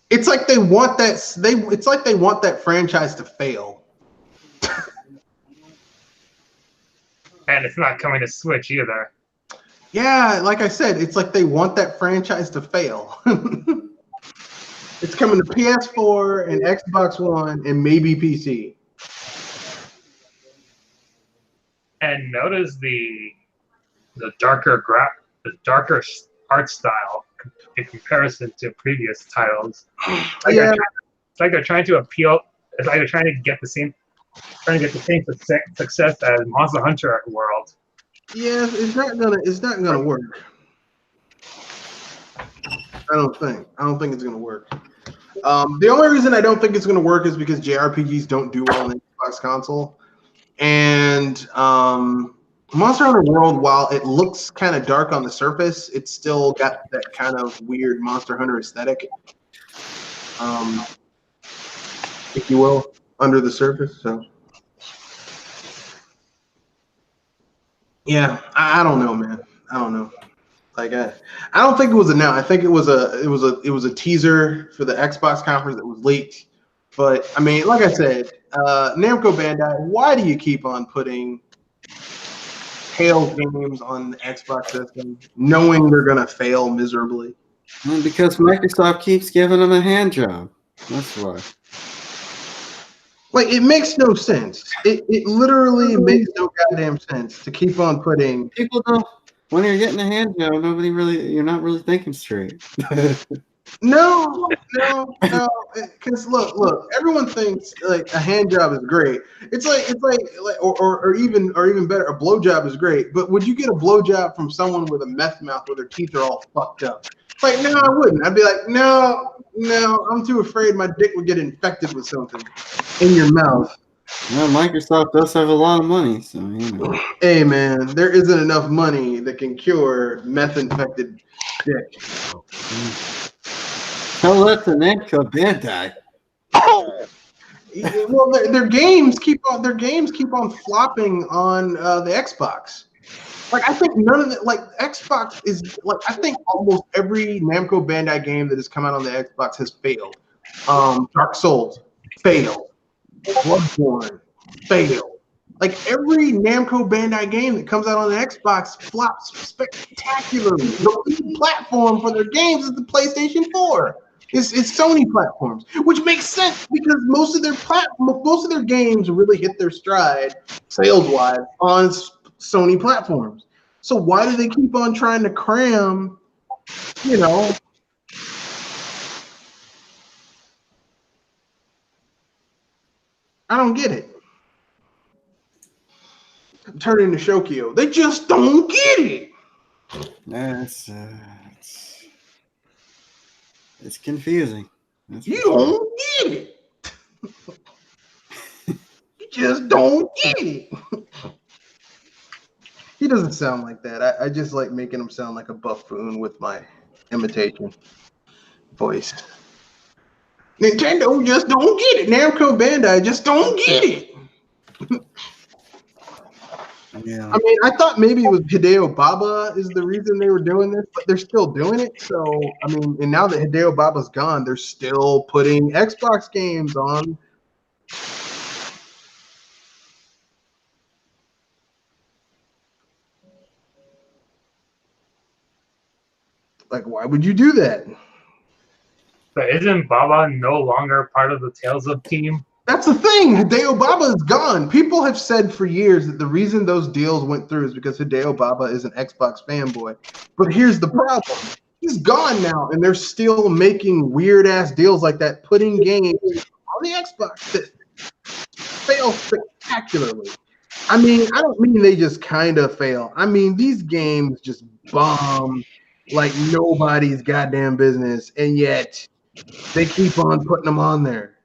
It's like they want that. It's like they want that franchise to fail. And it's not coming to Switch either. Yeah, like I said, it's like they want that franchise to fail. It's coming to PS4 and Xbox One and maybe PC. And notice the darker art style in comparison to previous titles. It's like they're trying to appeal. It's like they're trying to get the same success as Monster Hunter World. Yeah, it's not gonna work. I don't think it's gonna work. The only reason I don't think it's gonna work is because JRPGs don't do well on the Xbox console, and Monster Hunter World, while it looks kind of dark on the surface, it's still got that kind of weird Monster Hunter aesthetic, if you will, under the surface. So, Yeah, I don't know, man. I don't know. Like I don't think it was announced. I think it was a teaser for the Xbox conference that was leaked. But I mean, like I said, Namco Bandai, why do you keep on putting Halo games on the Xbox system, knowing they're gonna fail miserably? Well, because Microsoft keeps giving them a hand job. That's why. Like, it makes no sense. It literally makes no goddamn sense to keep on putting. People don't. When you're getting a hand job, you're not really thinking straight. No, because look, everyone thinks like a hand job is great. It's like or even better, a blowjob is great. But would you get a blowjob from someone with a meth mouth where their teeth are all fucked up? Like, no, I wouldn't. I'd be like, no, I'm too afraid my dick would get infected with something in your mouth. Well, Microsoft does have a lot of money, so you know. Hey man, there isn't enough money that can cure meth infected dick. Hell, that's an Namco Bandai. Well, their games keep on flopping on the Xbox. Like, I think none of it. Like, Xbox is like, I think almost every Namco Bandai game that has come out on the Xbox has failed. Dark Souls failed. Bloodborne failed. Like, every Namco Bandai game that comes out on the Xbox flops spectacularly. The lead platform for their games is the PlayStation 4. It's Sony platforms, which makes sense because most of their games really hit their stride sales-wise on Sony platforms. So why do they keep on trying to cram, you know? I don't get it. I'm turning to Shokio. They just don't get it. It's confusing. You don't get it. You just don't get it. He doesn't sound like that. I just like making him sound like a buffoon with my imitation voice. Nintendo just don't get it. Namco Bandai just don't get it. Yeah. I mean, I thought maybe it was Hideo Baba is the reason they were doing this, but they're still doing it. So, I mean, and now that Hideo Baba's gone, they're still putting Xbox games on. Like, why would you do that? But isn't Baba no longer part of the Tales of team? That's the thing. Hideo Baba is gone. People have said for years that the reason those deals went through is because Hideo Baba is an Xbox fanboy. But here's the problem. He's gone now, and they're still making weird-ass deals like that, putting games on the Xbox that fail spectacularly. I mean, I don't mean they just kind of fail. I mean, these games just bomb like nobody's goddamn business, and yet they keep on putting them on there.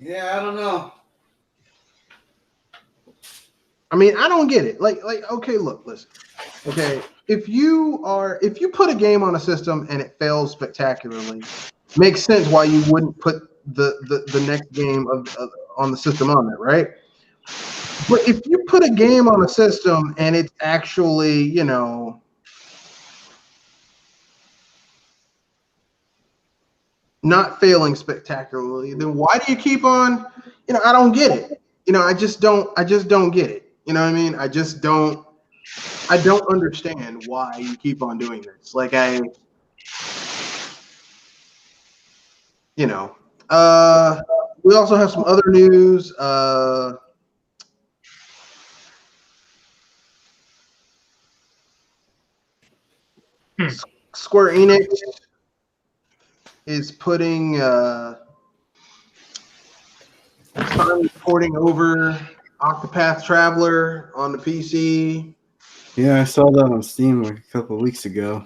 Yeah, I don't know. I mean, I don't get it. Like, okay, look, listen. Okay, if you put a game on a system and it fails spectacularly, makes sense why you wouldn't put the next game on the system on there, right? But if you put a game on a system and it's actually, you know, not failing spectacularly, then why do you keep on? You know, I don't get it. You know, I just don't get it. You know what I mean? I don't understand why you keep on doing this. Like you know, we also have some other news. Square Enix is putting porting over Octopath Traveler on the PC. Yeah, I saw that on Steam like a couple of weeks ago.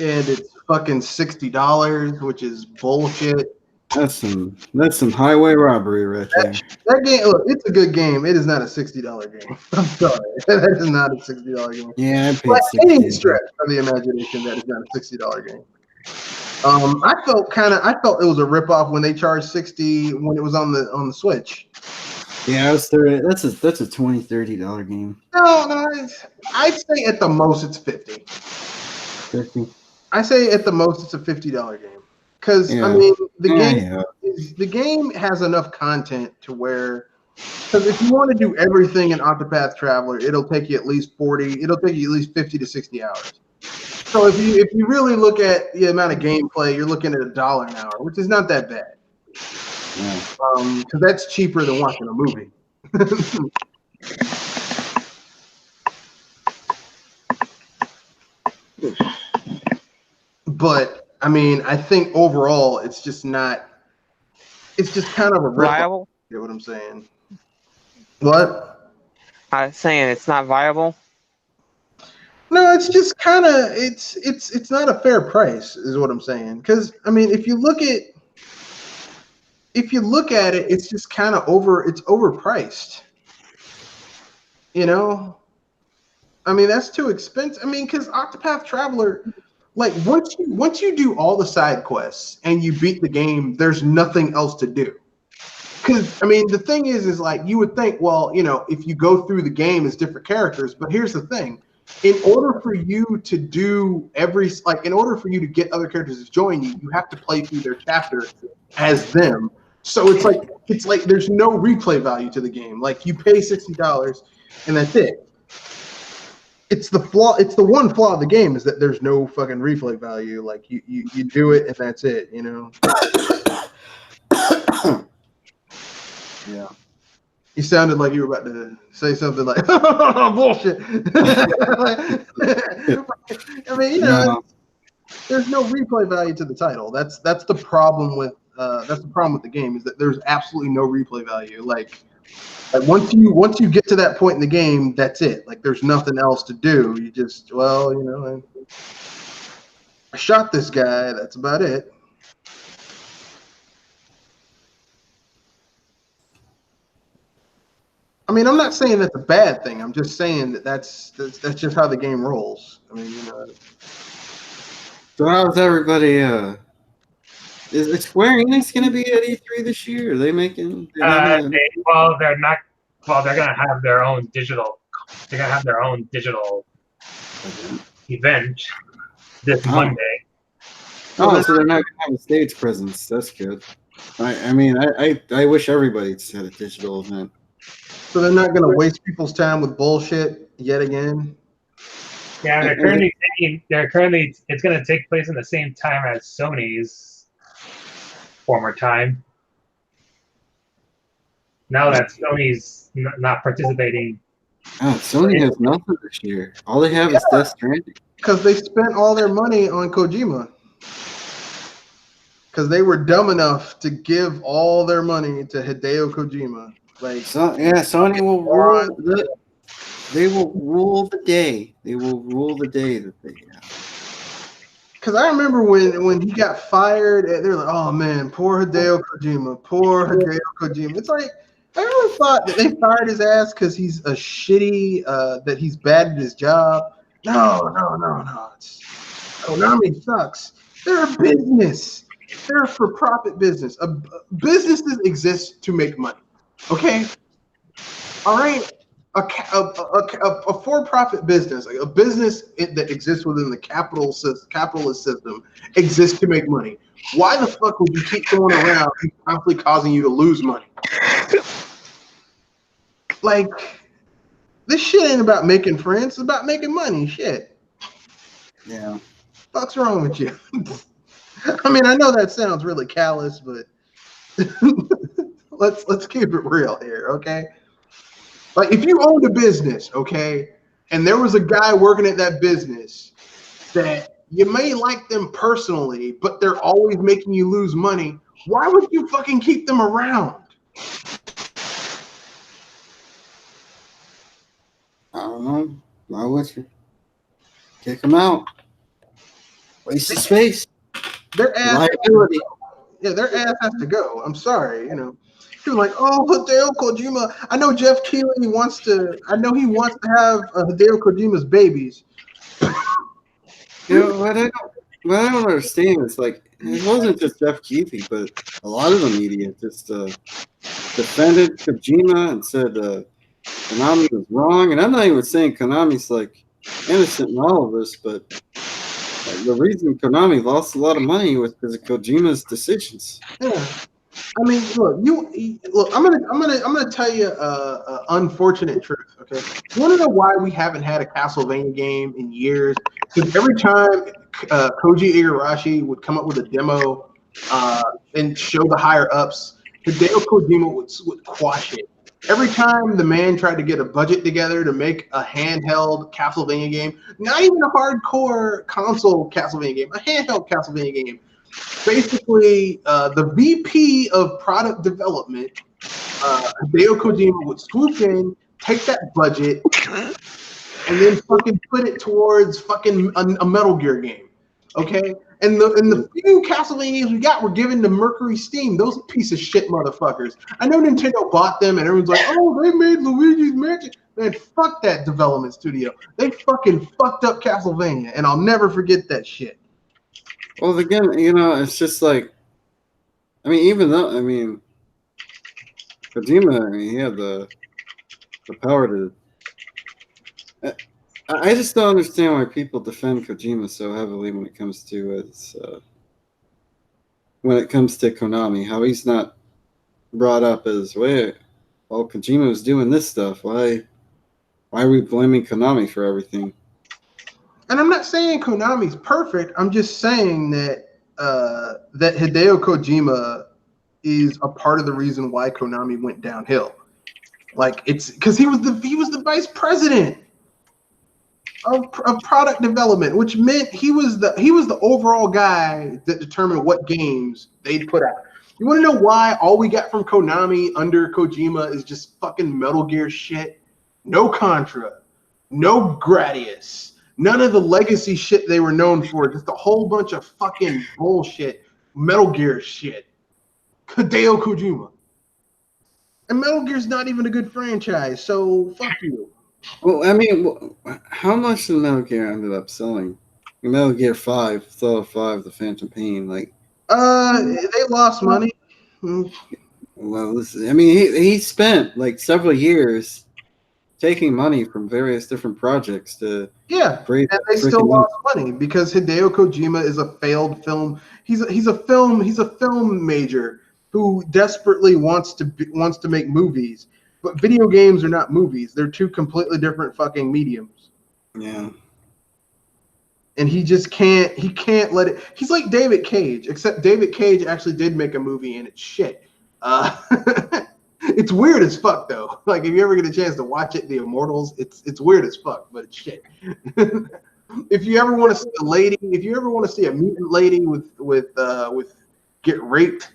And it's fucking $60, which is bullshit. That's some highway robbery right there. That game, look, it's a good game. It is not a $60 game. I'm sorry, that is not a $60 game. Yeah, I paid By $60. any stretch of the imagination, that is not a $60 game. I felt it was a ripoff when they charged $60 when it was on the Switch. Yeah, that's a $20-$30 game. No, I'd say at the most it's $50. 50. I say at the most it's a $50 game. Because Yeah. I mean the game has enough content to where, because if you want to do everything in Octopath Traveler, it'll take you at least 50 to 60 hours. So if you really look at the amount of gameplay, you're looking at $1 an hour, which is not that bad. Yeah. Because that's cheaper than watching a movie. But I mean, I think overall, it's just not. It's just kind of a Viable? You know what I'm saying? What? I was saying it's not viable. No, it's just kind of it's not a fair price, is what I'm saying. Because I mean, if you look at it, it's just kind of overpriced. You know, I mean that's too expensive. I mean, because Octopath Traveler, like once you do all the side quests and you beat the game, there's nothing else to do. Because I mean, the thing is like you would think, well, you know, if you go through the game as different characters, but here's the thing. In order for you to get other characters to join you, you have to play through their chapter as them. So it's like there's no replay value to the game. Like you pay $60 and that's it. It's the flaw. It's the one flaw of the game is that there's no fucking replay value. Like you do it and that's it. You know. Yeah. You sounded like you were about to say something like bullshit. I mean, you know, there's no replay value to the title. That's the problem with the game is that there's absolutely no replay value. Like once you get to that point in the game, that's it. Like there's nothing else to do. You just you know, I shot this guy. That's about it. I mean, I'm not saying that's a bad thing. I'm just saying that that's just how the game rolls. I mean, you know. So how's everybody? Is Square Enix going to be at E3 this year? Are they making? They're not. Well, they're gonna have their own digital. They're gonna have their own digital event this Monday. Oh, so they're not gonna have a stage presence. That's good. I mean, I wish everybody had a digital event. So they're not going to waste people's time with bullshit yet again. Yeah, they're currently it's going to take place in the same time as Sony's former time. Now that Sony's not participating. Oh, Sony has nothing this year. All they have is Death Stranding. Because they spent all their money on Kojima. Because they were dumb enough to give all their money to Hideo Kojima. Like, Sony will rule. They will rule the day. They will rule the day that they have. Because I remember when he got fired, they're like, "Oh man, poor Hideo Kojima, poor Hideo Kojima." It's like I never thought that they fired his ass because he's a shitty, that he's bad at his job. No. Konami sucks. They're a business. They're a for-profit business. Businesses exist to make money. Okay, all right. A for-profit business, like a business that exists within the capitalist system, exists to make money. Why the fuck would you keep someone around who's constantly causing you to lose money? Like, this shit ain't about making friends; it's about making money. Shit. Yeah. What's wrong with you? I mean, I know that sounds really callous, but. Let's keep it real here, okay? Like if you owned a business, okay, and there was a guy working at that business that you may like them personally, but they're always making you lose money, why would you fucking keep them around? I don't know. Why would you? Kick them out. Waste of space. Their ass Liability. their ass has to go. I'm sorry, you know. People like, oh, Hideo Kojima. I know Jeff Keighley wants to have Hideo Kojima's babies. You know, what I don't understand is like it wasn't just Jeff Keighley, but a lot of the media just defended Kojima and said Konami was wrong. And I'm not even saying Konami's like innocent in all of this, but the reason Konami lost a lot of money was because of Kojima's decisions. Yeah. I mean, look. I'm gonna tell you a unfortunate truth. Okay, you want to know why we haven't had a Castlevania game in years? Because every time Koji Igarashi would come up with a demo and show the higher ups, Hideo Kojima would quash it. Every time the man tried to get a budget together to make a handheld Castlevania game, not even a hardcore console Castlevania game, a handheld Castlevania game. Basically, the VP of product development, Hideo Kojima, would swoop in, take that budget, and then fucking put it towards fucking a Metal Gear game. Okay? And the few Castlevanias we got were given to Mercury Steam. Those piece of shit motherfuckers. I know Nintendo bought them, and everyone's like, oh, they made Luigi's Mansion. Man, fuck that development studio. They fucking fucked up Castlevania, and I'll never forget that shit. Well, again, it's just like, even though, Kojima, he had the power to. I just don't understand why people defend Kojima so heavily when it comes to Konami. How he's not brought up as Kojima was doing this stuff. Why are we blaming Konami for everything? And I'm not saying Konami's perfect. I'm just saying that that Hideo Kojima is a part of the reason why Konami went downhill. Like, it's because he was the vice president of product development, which meant he was the overall guy that determined what games they'd put out. You want to know why all we got from Konami under Kojima is just fucking Metal Gear shit? No Contra, no Gradius. None of the legacy shit they were known for. Just a whole bunch of fucking bullshit. Metal Gear shit. Hideo Kojima. And Metal Gear's not even a good franchise, so fuck you. Well, how much did Metal Gear ended up selling? Metal Gear 5, Solid 5, The Phantom Pain, like... They lost money. Well, listen, he spent, like, several years taking money from various different projects to and they still lost money because Hideo Kojima is a failed film. He's a film major who desperately wants to make movies, but video games are not movies. They're two completely different fucking mediums. Yeah. And he just can't let it. He's like David Cage, except David Cage actually did make a movie and it's shit. It's weird as fuck though. Like, if you ever get a chance to watch it, The Immortals, it's weird as fuck, but it's shit. If you ever want to see a mutant lady with get raped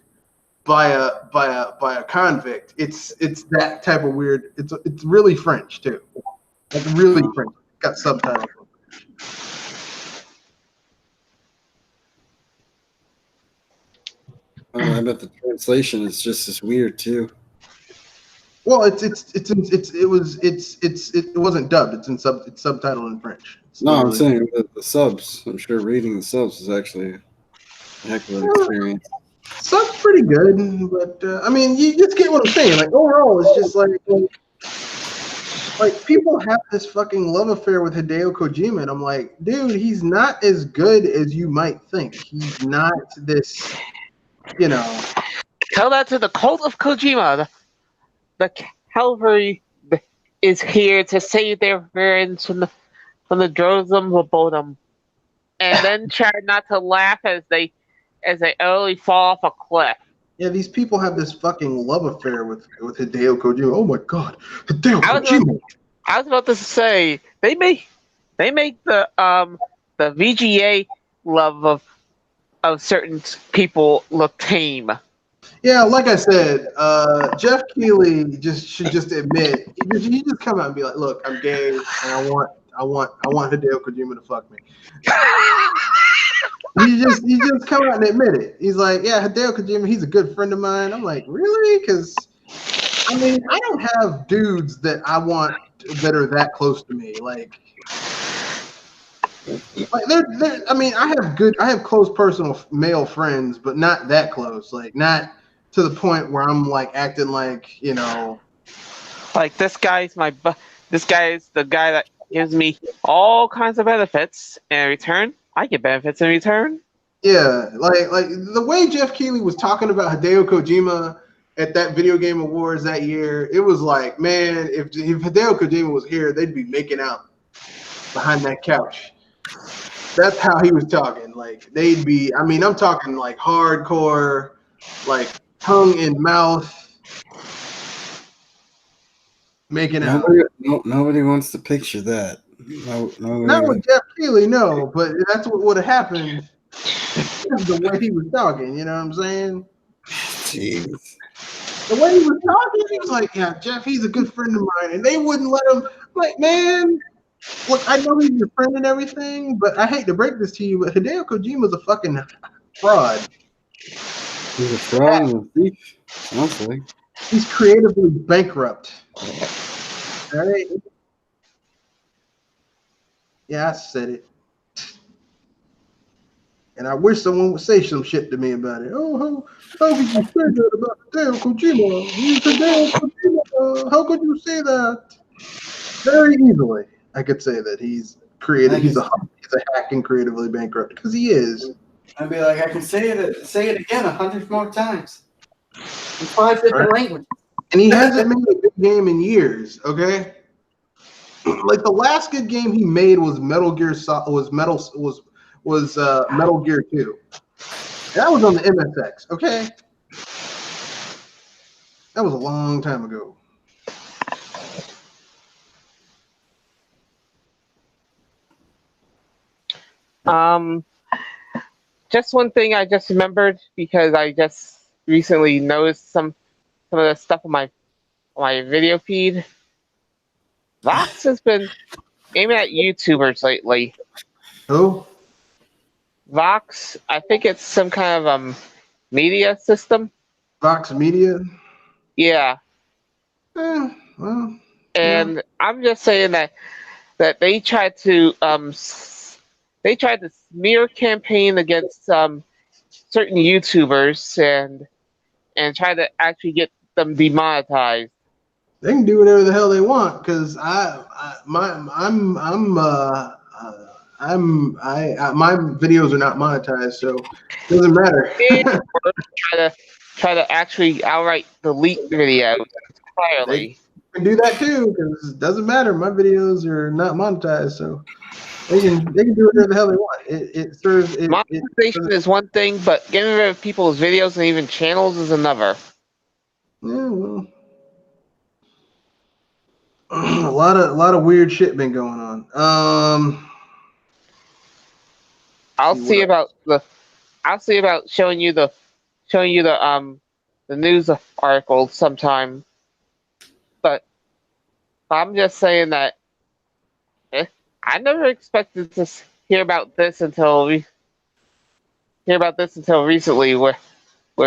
by a convict, it's that type of weird. It's really French too. Like, really French. Got subtitles. I bet the translation is just as weird too. Well, it wasn't dubbed. It's subtitled in French. I'm saying the subs. I'm sure reading the subs is actually a heck of an experience. Subs pretty good, but you just get what I'm saying. Like, overall, it's just like people have this fucking love affair with Hideo Kojima, and I'm like, dude, he's not as good as you might think. He's not this, Tell that to the cult of Kojima. The Calvary is here to save their parents from the droves of Bodom, and then try not to laugh as they early fall off a cliff. Yeah, these people have this fucking love affair with Hideo Kojima. Oh my god, Hideo Kojima! I was about to say they make the VGA love of certain people look tame. Yeah, like I said, Jeff Keighley should just admit. He just come out and be like, "Look, I'm gay, and I want Hideo Kojima to fuck me." He just come out and admit it. He's like, "Yeah, Hideo Kojima, he's a good friend of mine." I'm like, "Really?" Because I don't have dudes that I want that are that close to me. Like, Like I mean, I have close personal male friends, but not that close. Like not to the point where I'm like acting like, you know. Like this guy's this guy is the guy that gives me all kinds of benefits, and in return, I get benefits in return. Yeah, like the way Jeff Keighley was talking about Hideo Kojima at that video game awards that year, it was like, man, if Hideo Kojima was here, they'd be making out behind that couch. That's how he was talking. Like they'd be, I mean, I'm talking like hardcore, like tongue in mouth, making out. Nobody wants to picture that. Nobody. Not with Jeff Keighley, no, but that's what would have happened. The way he was talking, you know what I'm saying? Jeez. The way he was talking, he was like, yeah, Jeff, he's a good friend of mine. And they wouldn't let him. Like, man, look, I know he's your friend and everything, but I hate to break this to you, but Hideo Kojima's a fucking fraud. He's a fraud and a thief. Sounds like. He's creatively bankrupt. All right? Yeah, I said it. And I wish someone would say some shit to me about it. Oh, how could you say that about Hideo Kojima? He's Hideo Kojima. How could you say that? Very easily, I could say that he's creative. He's a hack and creatively bankrupt because he is. I'd be like, I can say it again 100 more times in 5 different languages. And he hasn't made a good game in years. Okay, like the last good game he made was Metal Gear 2. That was on the MSX, okay? That was a long time ago. Just one thing I just remembered because I just recently noticed some of the stuff on my video feed. Vox has been aiming at YouTubers lately. Who? Vox, I think it's some kind of media system. Vox Media? Yeah. Well. And I'm just saying that they tried to smear campaign against certain YouTubers and try to actually get them demonetized. They can do whatever the hell they want because my videos are not monetized, so it doesn't matter. try to actually outright delete videos entirely. They can do that too because it doesn't matter. My videos are not monetized, so they can do whatever the hell they want. Monetization is one thing, but getting rid of people's videos and even channels is another. Yeah, well, a lot of weird shit been going on. I'll see about showing you the news article sometime. But I'm just saying that I never expected to hear about this until recently, where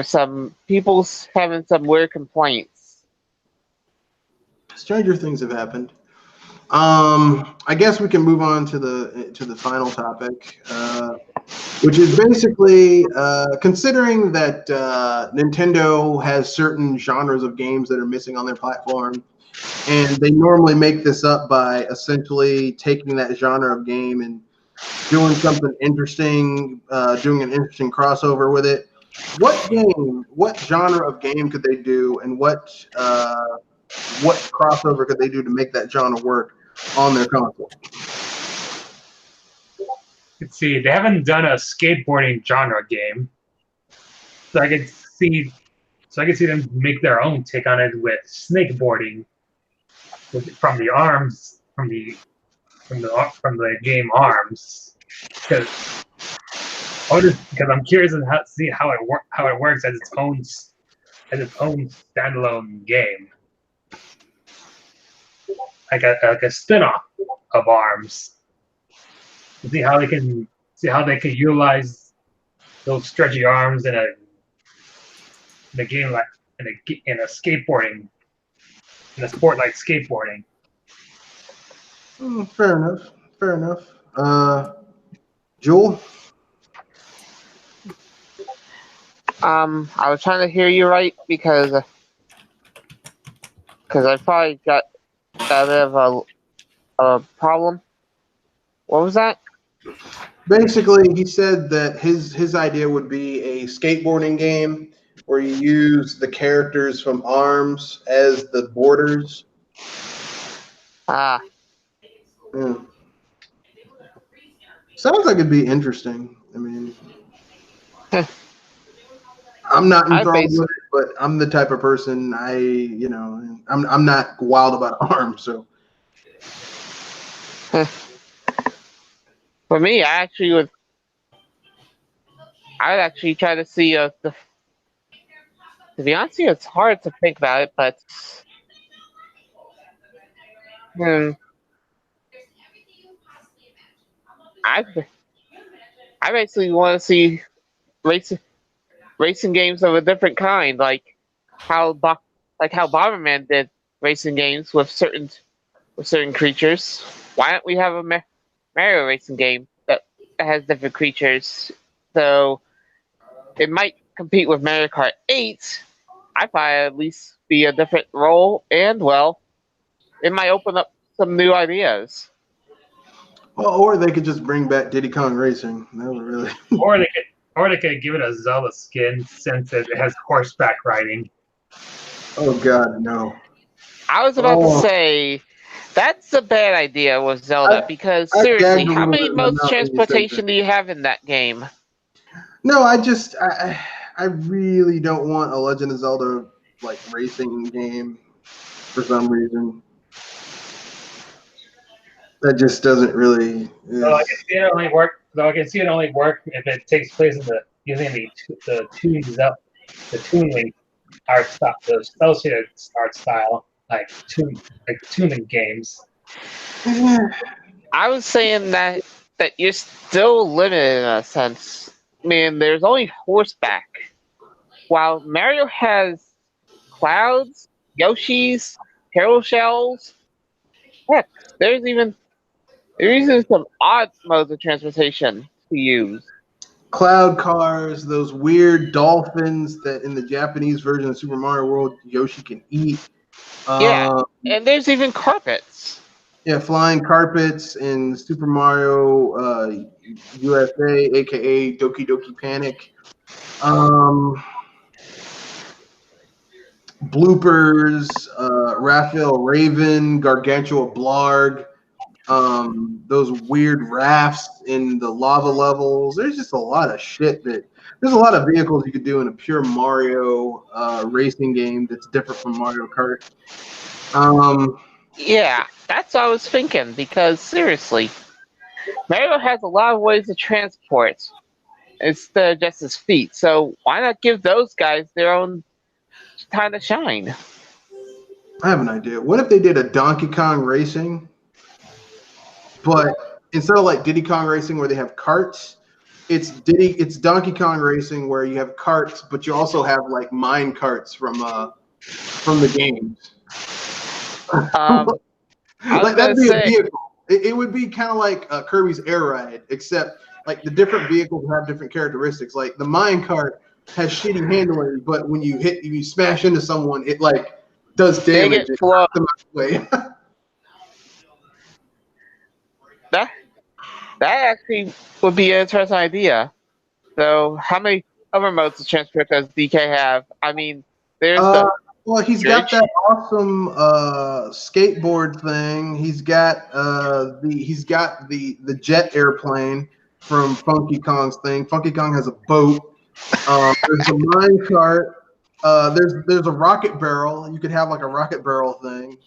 some people's having some weird complaints. Stranger things have happened. I guess we can move on to the final topic, which is basically considering that Nintendo has certain genres of games that are missing on their platform, and they normally make this up by essentially taking that genre of game and doing something interesting, doing an interesting crossover with it. What genre of game could they do, and what crossover could they do to make that genre work on their console? Let's see, they haven't done a skateboarding genre game, so I could see them make their own take on it with snakeboarding, from the game Arms, because I'm curious to see how it works as its own standalone game, like a spin-off of Arms. To see how they can utilize those stretchy arms in a game like in a sport like skateboarding. Fair enough. Jewel? I was trying to hear you right because I probably got a bit of a problem. What was that? Basically, he said that his idea would be a skateboarding game where you use the characters from ARMS as the borders. Ah, Yeah. Sounds like it'd be interesting. I mean, I'm not I enthralled bas- with it, but I'm the type of person I'm not wild about ARMS, so For me, I'd actually try to see to be honest with you, it's hard to think about it, but hmm, I I basically want to see racing racing games of a different kind, like how Bomberman did racing games with certain creatures. Why don't we have a Mario racing game that has different creatures? So it might compete with Mario Kart 8. I thought at least be a different role, and well, it might open up some new ideas. well, or they could just bring back Diddy Kong Racing. That would really. Or they could give it a Zelda skin since it has horseback riding. Oh God, no. I was about to say that's a bad idea with Zelda because I seriously, gagged a how little many bit in my modes of mouth when you said that. transportation do you have in that game? No, I really don't want a Legend of Zelda like racing game for some reason. That just doesn't really. So I can see it only work. Though I can see it only work if it takes place in using the Toon Link art style, the associated art style, like tuning games. I was saying that you're still limited in a sense. I mean, there's only horseback, while Mario has clouds, Yoshis, turtle shells. Heck, there's even some odd modes of transportation to use. Cloud cars, those weird dolphins that in the Japanese version of Super Mario World Yoshi can eat. Yeah, Uh, and there's even carpets. yeah, flying carpets in Super Mario USA, aka Doki Doki Panic. Bloopers, Raphael Raven, Gargantua Blarg, those weird rafts in the lava levels. There's just a lot of shit there's a lot of vehicles you could do in a pure Mario racing game that's different from Mario Kart. Yeah, that's what I was thinking, because seriously, Mario has a lot of ways to transport instead of just his feet, so why not give those guys their own time to shine? I have an idea. What if they did a Donkey Kong Racing, but instead of like Diddy Kong Racing where they have carts, it's Donkey Kong Racing where you have carts, but you also have like mine carts from the games. Like that'd be a vehicle. It would be kind of like Kirby's Air Ride, except like the different vehicles have different characteristics. Like the mine cart has shitty handling, but when you smash into someone, it like does They damage. get flow. That actually would be an interesting idea. So, how many other modes of transport does DK have? I mean, there's the well, he's got that awesome skateboard thing. He's got the jet airplane from Funky Kong's thing. Funky Kong has a boat. There's a mine cart. There's a rocket barrel. You could have like a rocket barrel thing.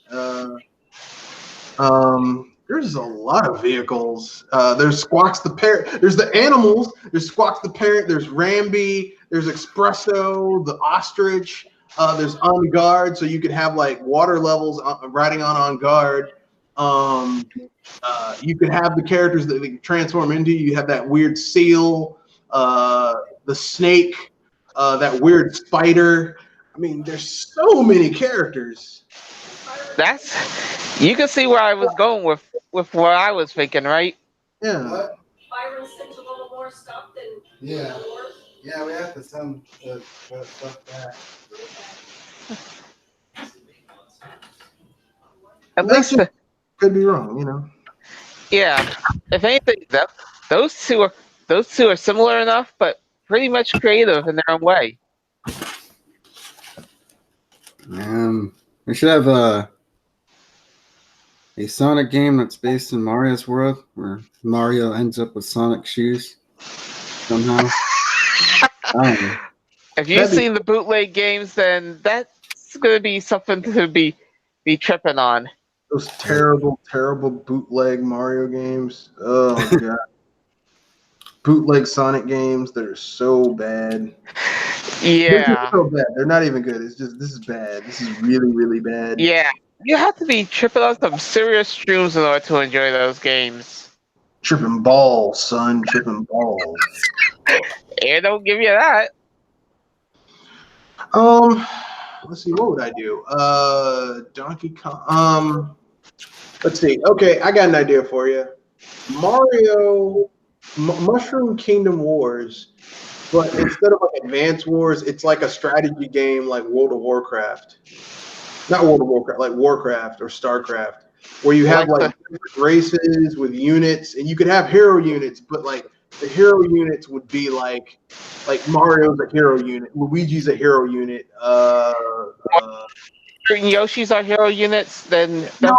There's a lot of vehicles. There's Squawks the Parrot. There's the animals. There's Squawks the Parrot. There's Rambi. There's Espresso, the ostrich. There's On Guard, so you could have like water levels riding on guard. You could have the characters that they transform into. You have that weird seal, the snake, that weird spider. I mean, there's so many characters. You can see where I was going with what I was thinking, right? Yeah. Byron sent a little more stuff than Yeah. yours? Yeah, we have to send the stuff back. At That least, just could be wrong, you know. yeah. If anything, those two are similar enough, but pretty much creative in their own way. We should have a Sonic game that's based in Mario's world, where Mario ends up with Sonic shoes somehow. I don't know. If you've seen the bootleg games, then that's going to be something to be tripping on. Those terrible, terrible bootleg Mario games. Oh my god. Bootleg Sonic games that are so bad. They're Yeah. just so bad. They're not even good. It's just this is bad. This is really, really bad. Yeah. You have to be tripping on some serious shrooms in order to enjoy those games. Tripping balls, son. Tripping balls. It don't give you that. Let's see. What would I do? Donkey Kong. Let's see. Okay, I got an idea for you. Mario, Mushroom Kingdom Wars, but instead of like Advance Wars, it's like a strategy game like World of Warcraft. Not World of Warcraft, like Warcraft or StarCraft, where you have like different races with units, and you could have hero units, but like the hero units would be like Mario's a hero unit, Luigi's a hero unit. Yoshi's are hero units, then No,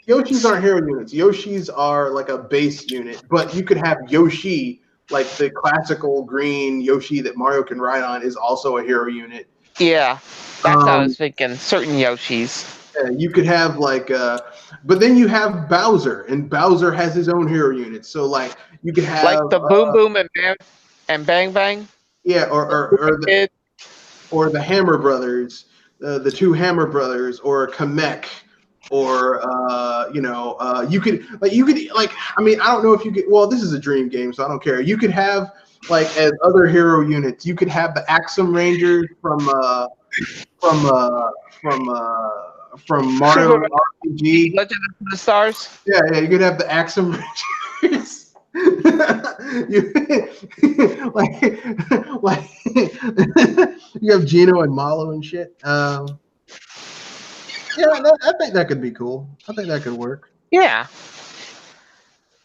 Yoshi's aren't hero units. Yoshi's are like a base unit, but you could have Yoshi, like the classical green Yoshi that Mario can ride on, is also a hero unit. Yeah, that's what I was thinking. Certain Yoshis. Yeah, you could have like, but then you have Bowser, and Bowser has his own hero units. So like, you could have like the Boom Boom and Bang Bang. Yeah, or the Hammer Brothers, the two Hammer Brothers, or Kamek, or you could I mean, I don't know if you could. Well, this is a dream game, so I don't care. You could have like as other hero units. You could have the Axum Rangers from Mario RPG. Legend of the Stars. Yeah, you could have the Axum Rangers. You have Gino and Malo and shit. I think that could be cool. I think that could work. Yeah.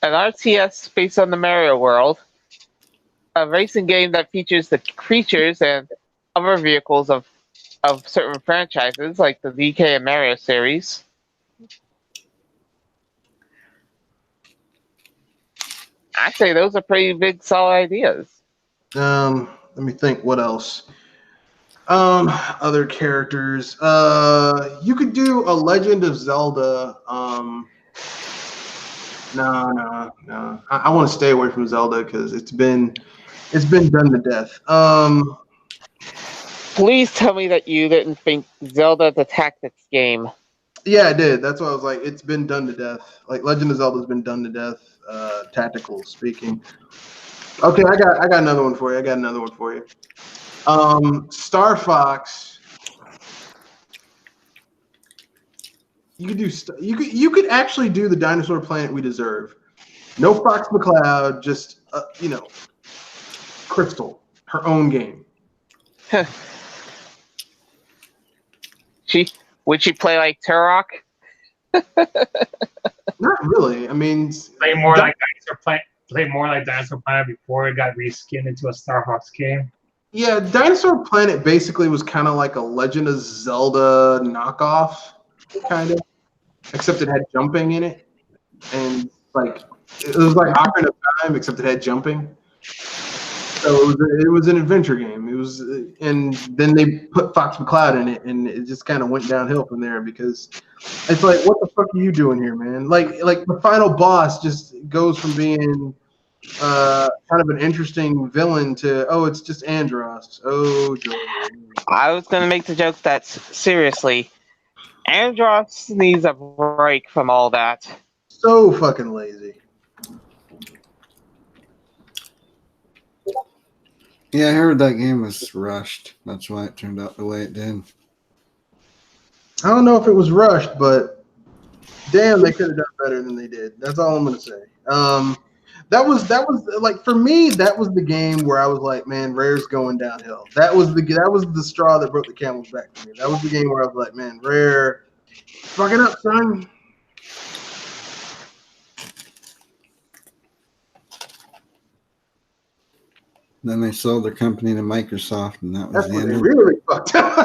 An RTS based on the Mario world. A racing game that features the creatures and other vehicles of certain franchises, like the DK and Mario series. I say those are pretty big, solid ideas. Let me think. What else? Other characters. You could do a Legend of Zelda. No. I want to stay away from Zelda because it's been done to death. Please tell me that you didn't think Zelda the Tactics game. Yeah, I did. That's why I was like, it's been done to death. Like Legend of Zelda's been done to death. Tactical speaking. Okay, I got another one for you. Star Fox. You could do you could actually do the Dinosaur Planet We Deserve. No Fox McCloud, just Crystal, her own game. Would she play like Turok? Not really. I mean, Play more like Dinosaur Planet before it got reskinned into a Star Fox game. Yeah, Dinosaur Planet basically was kind of like a Legend of Zelda knockoff, kind of, except it had jumping in it, and like it was like Ocarina of Time, except it had jumping. So it was an adventure game. It was, and then they put Fox McCloud in it, and it just kind of went downhill from there because it's like, what the fuck are you doing here, man? Like the final boss just goes from being kind of an interesting villain to it's just Andros. Oh, joy. I was gonna make the joke that seriously, Andros needs a break from all that. So fucking lazy. Yeah, I heard that game was rushed. That's why it turned out the way it did. I don't know if it was rushed, but damn, they could have done better than they did. That's all I'm gonna say. That was like for me. That was the game where I was like, man, Rare's going downhill. That was the straw that broke the camel's back for me. That was the game where I was like, man, Rare, fucking up, son. Then they sold their company to Microsoft, and that was That's the when end they of really fucked up.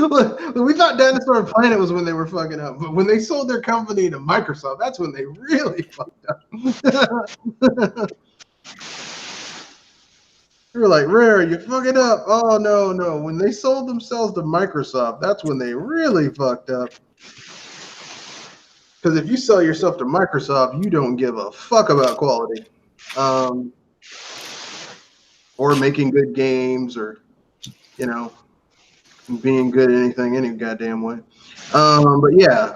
Look, we thought Dinosaur Planet was when they were fucking up, but when they sold their company to Microsoft, that's when they really fucked up. We were like, Rare, you're fucking up. Oh, no. When they sold themselves to Microsoft, that's when they really fucked up. Because if you sell yourself to Microsoft, you don't give a fuck about quality. Or making good games or, being good at anything any goddamn way. But yeah,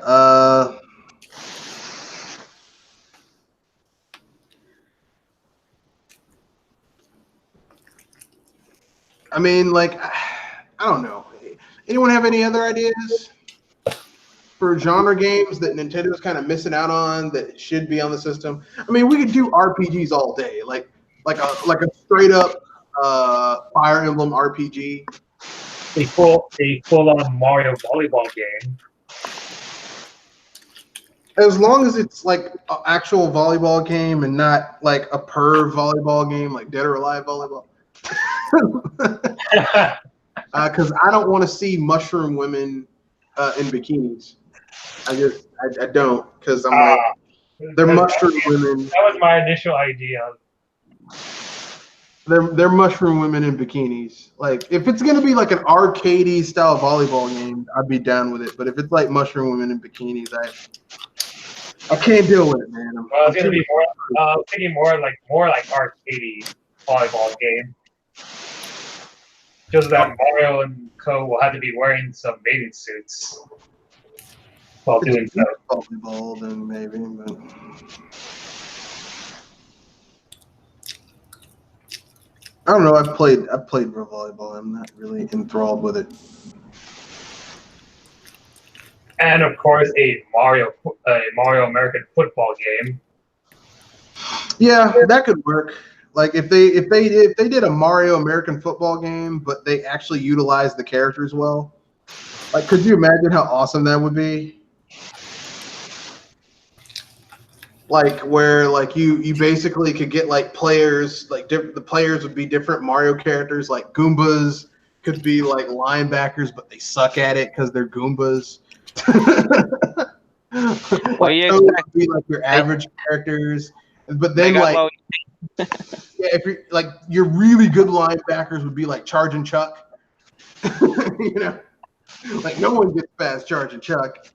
I mean, like, I don't know. Anyone have any other ideas for genre games that Nintendo's kind of missing out on that should be on the system? I mean, we could do RPGs all day, like a straight up Fire Emblem RPG. A full-on Mario volleyball game. As long as it's like an actual volleyball game and not like a perv volleyball game, like Dead or Alive volleyball. Because I don't want to see mushroom women in bikinis. I don't, because I'm like, they're mushroom women. That was my initial idea. They're mushroom women in bikinis. Like, if it's gonna be like an arcadey style volleyball game, I'd be down with it. But if it's like mushroom women in bikinis, I can't deal with it, man. Well, it's gonna be more. Thinking more like arcadey volleyball game. Just that Mario and Co will have to be wearing some bathing suits while doing so. Volleyball, then maybe, but. I don't know. I've played real volleyball. I'm not really enthralled with it. And of course, a Mario American football game. Yeah, that could work. Like if they did a Mario American football game, but they actually utilized the characters well. Like, could you imagine how awesome that would be? Like where like you basically could get like players, like the players would be different Mario characters. Like Goombas could be like linebackers, but they suck at it because they're Goombas. Well, you those would be like your average characters, but then like yeah, if you're like your really good linebackers would be like Charge and Chuck. Like no one gets past Charge and Chuck.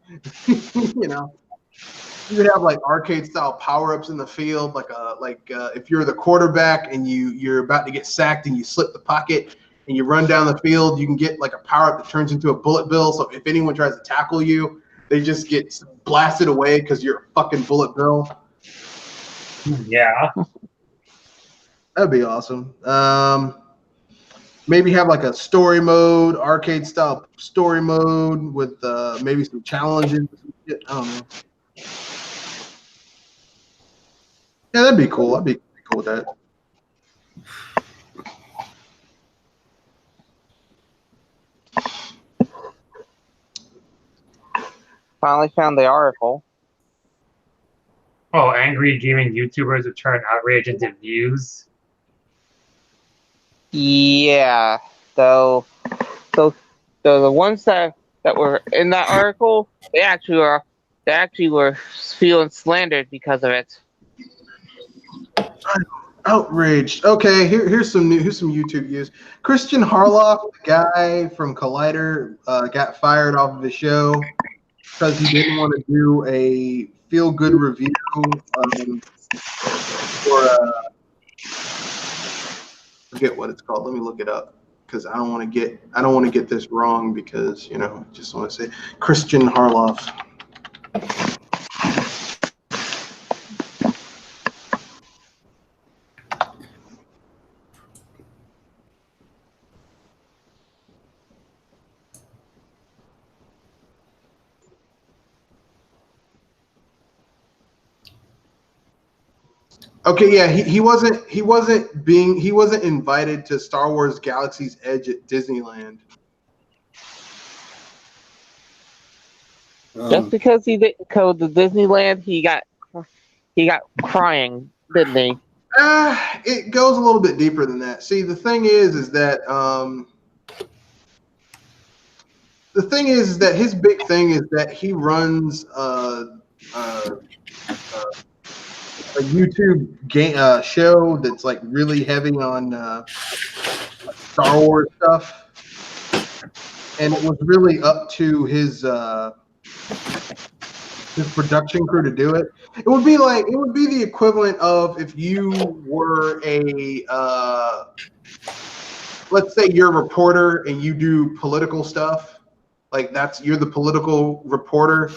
You would have like arcade style power ups in the field, like if you're the quarterback and you're about to get sacked and you slip the pocket and you run down the field, you can get like a power up that turns into a bullet bill. So if anyone tries to tackle you, they just get blasted away because you're a fucking bullet bill. Yeah, that'd be awesome. Maybe have like a story mode, arcade style story mode with maybe some challenges. I don't know. Yeah, that'd be cool. I'd be cool with that. Finally found the article. Oh, angry gaming YouTubers who turn outrage into views. Yeah, though, so the ones that were in that article, they actually were feeling slandered because of it. Outraged. Okay, here's some YouTube views. Christian Harloff, the guy from Collider, got fired off of his show because he didn't want to do a feel-good review for forget what it's called. Let me look it up because I don't want to get this wrong because I just want to say Christian Harloff. Okay, yeah, he wasn't invited to Star Wars Galaxy's Edge at Disneyland. Just because he didn't go to Disneyland, he got crying, didn't he? It goes a little bit deeper than that. See, the thing is that his big thing is that he runs a YouTube game show that's like really heavy on Star Wars stuff, and it was really up to his production crew to do it. It would be the equivalent of if you were a let's say you're a reporter and you do political stuff, like you're the political reporter,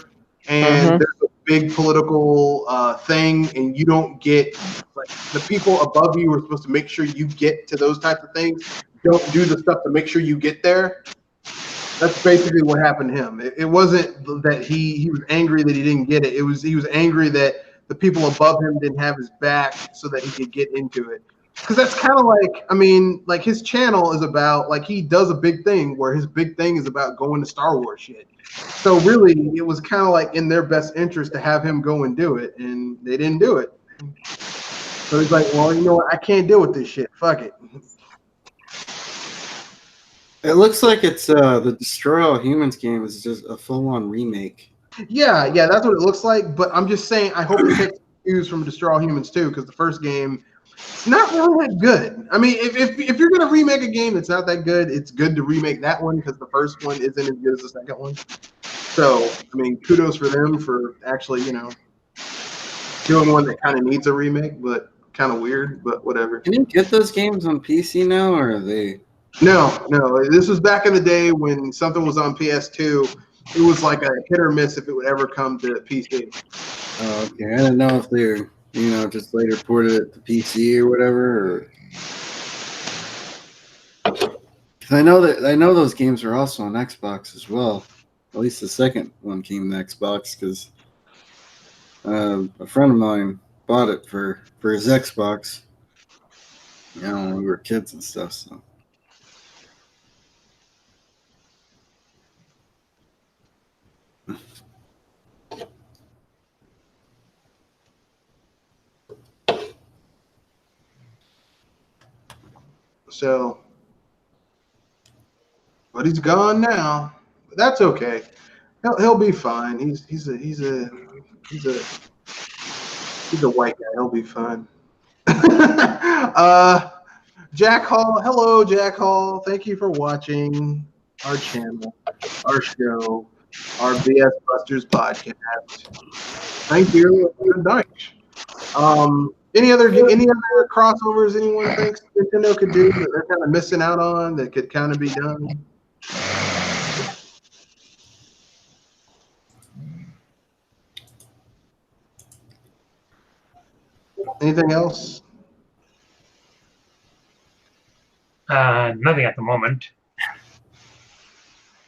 and there's a big political thing, and you don't get, like, the people above you are supposed to make sure you get to those types of things, don't do the stuff to make sure you get there. That's basically what happened to him. It wasn't that he was angry that he didn't get it. He was angry that the people above him didn't have his back so that he could get into it. Because that's kind of like, I mean, like, his channel is about, like, he does a big thing where his big thing is about going to Star Wars shit. So really, it was kind of like in their best interest to have him go and do it, and they didn't do it. So he's like, well, you know what? I can't deal with this shit. Fuck it. It looks like it's the Destroy All Humans game is just a full-on remake. Yeah, that's what it looks like. But I'm just saying, I hope it takes cues from Destroy All Humans too, because the first game, it's not really that good. I mean, if you're gonna remake a game that's not that good, it's good to remake that one because the first one isn't as good as the second one. So, I mean, kudos for them for actually, doing one that kind of needs a remake, but kind of weird, but whatever. Can you get those games on PC now, or are they? No. This was back in the day when something was on PS2. It was like a hit or miss if it would ever come to PC. Oh, okay. I didn't know if they're, just later ported it to PC or whatever. Because I know those games are also on Xbox as well. At least the second one came to Xbox because a friend of mine bought it for his Xbox. When we were kids and stuff. So. So, but he's gone now. But that's okay. He'll be fine. He's a white guy. He'll be fine. Jack Hall. Hello, Jack Hall. Thank you for watching our channel, our show, our BS Busters podcast. Thank you. Good night. Any other crossovers anyone thinks Nintendo could do that they're kind of missing out on that could kind of be done? Anything else? Nothing at the moment.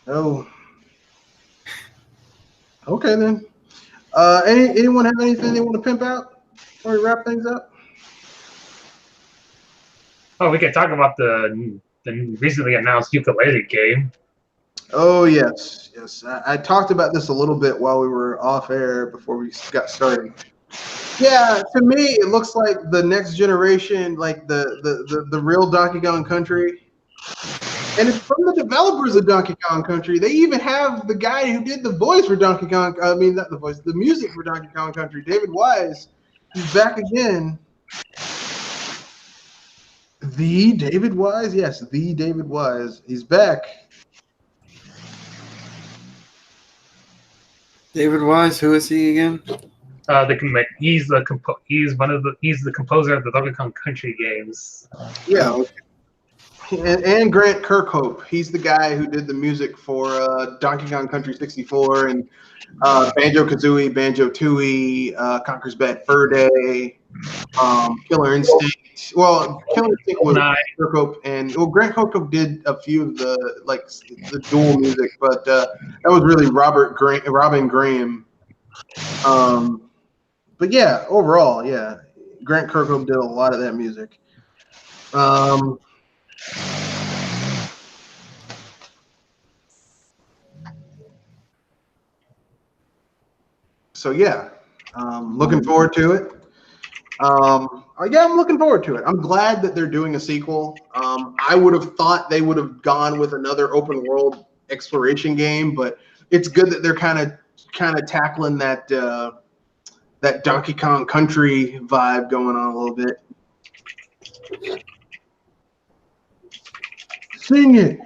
Oh. Okay then. Anyone have anything they want to pimp out before we wrap things up? Oh, we can talk about the recently announced ukulele game. Oh yes. I talked about this a little bit while we were off air before we got started. Yeah, to me it looks like the next generation, like the real Donkey Kong Country. And it's from the developers of Donkey Kong Country. They even have the guy who did the voice for Donkey Kong. I mean, not the voice, the music for Donkey Kong Country, David Wise. He's back again. The David Wise? Yes, the David Wise. He's back. David Wise, who is he again? He's the composer of the Donkey Kong Country games. Yeah. Okay. And Grant Kirkhope. He's the guy who did the music for Donkey Kong Country 64 and Banjo-Kazooie, Banjo-Tooie, Conker's Bad Fur Day, Killer Instinct. Well, Killer Instinct was Kirkhope, and Grant Kirkhope did a few of the dual music, but that was really Robin Graham. But yeah, overall, yeah, Grant Kirkhope did a lot of that music. So yeah, looking forward to it. Yeah, I'm looking forward to it. I'm glad that they're doing a sequel. I would have thought they would have gone with another open world exploration game, but it's good that they're kind of tackling that that Donkey Kong Country vibe going on a little bit. Sing it,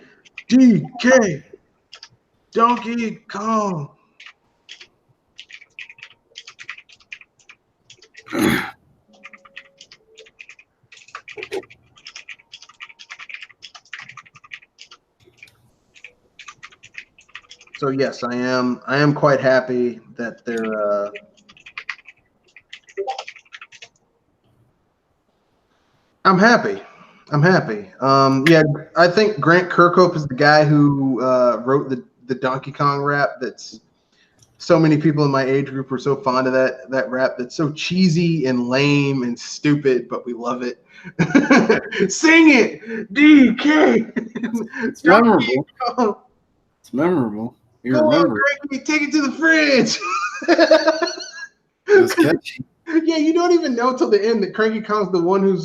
DK, Donkey Kong. So yes, I am quite happy that they're I'm happy. Yeah, I think Grant Kirkhope is the guy who wrote the Donkey Kong rap. That's so many people in my age group were so fond of that rap. That's so cheesy and lame and stupid, but we love it. Sing it, DK. It's memorable. It's memorable. You Go remember? on, Cranky, take it to the fridge. It was catchy. Yeah, you don't even know till the end that Cranky Kong's the one who's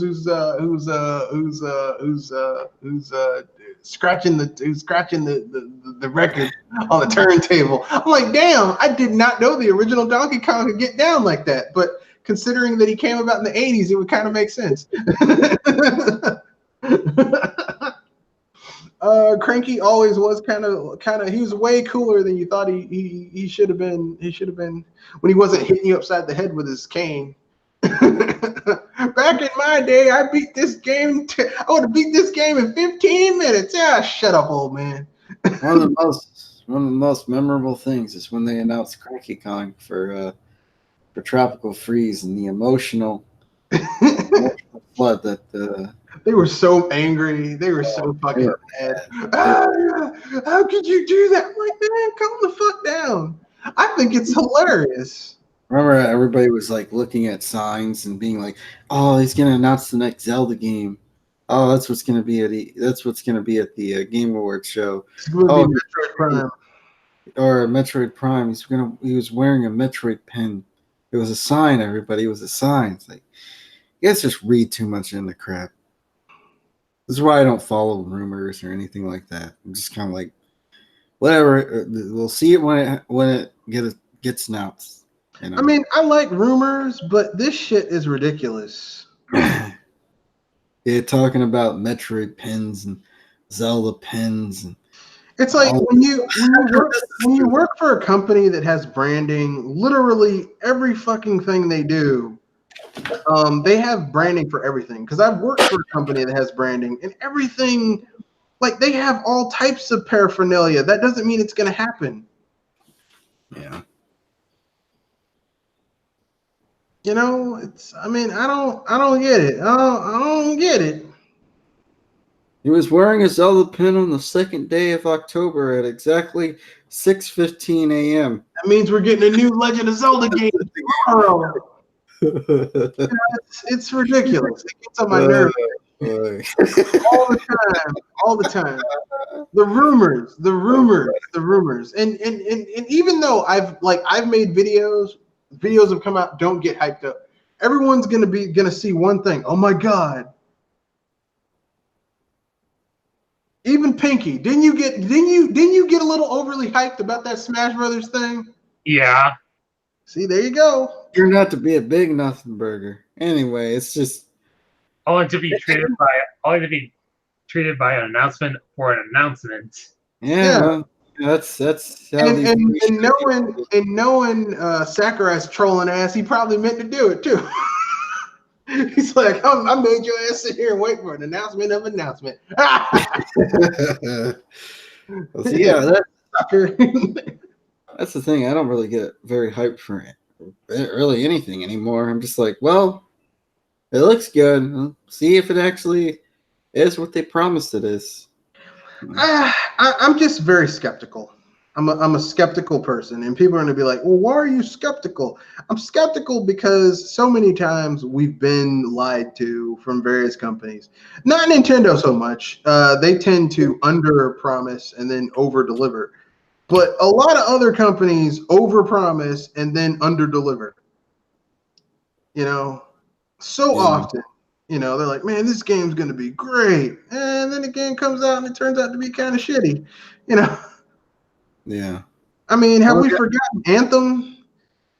scratching the record on the turntable. I'm like, damn, I did not know the original Donkey Kong could get down like that. But considering that he came about in the 80s, it would kind of make sense. Cranky always was kind of he was way cooler than you thought he should have been. He should have been when he wasn't hitting you upside the head with his cane. Back in my day, I beat this game. I would have beat this game in 15 minutes. Yeah, shut up, old man. One of the most memorable things is when they announced Cranky Kong for Tropical Freeze and the emotional flood that. They were so angry. They were so fucking mad. How could you do that? I'm like, man, calm the fuck down. I think it's hilarious. Remember, everybody was like looking at signs and being like, "Oh, he's gonna announce the next Zelda game. Oh, that's what's gonna be at the Game Awards show. It's going to be Metroid Prime. Or Metroid Prime. He was wearing a Metroid pen. It was a sign. Everybody, it was a sign. It's like, you guys just read too much into crap. This is why I don't follow rumors or anything like that. I'm just kind of like, whatever. We'll see it when it gets announced. You know? I mean, I like rumors, but this shit is ridiculous. Yeah, talking about Metroid pens and Zelda pens and it's like when you work for a company that has branding, literally every fucking thing they do. They have branding for everything because I've worked for a company that has branding and everything. Like they have all types of paraphernalia. That doesn't mean it's going to happen. Yeah. You know, I don't get it. I don't get it. He was wearing a Zelda pin on the second day of October at exactly 6:15 a.m. That means we're getting a new Legend of Zelda game tomorrow. It's ridiculous. It gets on my nerves all the time. The rumors, and even though I've made videos have come out, don't get hyped up. Everyone's gonna see one thing. Oh my god! Even Pinky, didn't you get a little overly hyped about that Smash Brothers thing? Yeah. See, there you go. You're not to be a big nothing burger. Anyway, it's just Only to be treated by an announcement for an announcement. yeah. That's how and knowing Sakurai's trolling ass, he probably meant to do it too. He's like, I made your ass sit here and wait for an announcement of announcement. See, yeah, that's the thing. I don't really get very hyped for it, really anything anymore. I'm just like, well, it looks good. We'll see if it actually is what they promised it is. I'm just very skeptical. I'm a skeptical person, and people are going to be like, well, why are you skeptical? I'm skeptical because so many times we've been lied to from various companies. Not Nintendo so much. They tend to under promise and then over deliver. But a lot of other companies over promise and then under deliver. So often. They're like, man, this game's going to be great. And then the game comes out and it turns out to be kind of shitty. Yeah. I mean, have we forgotten Anthem?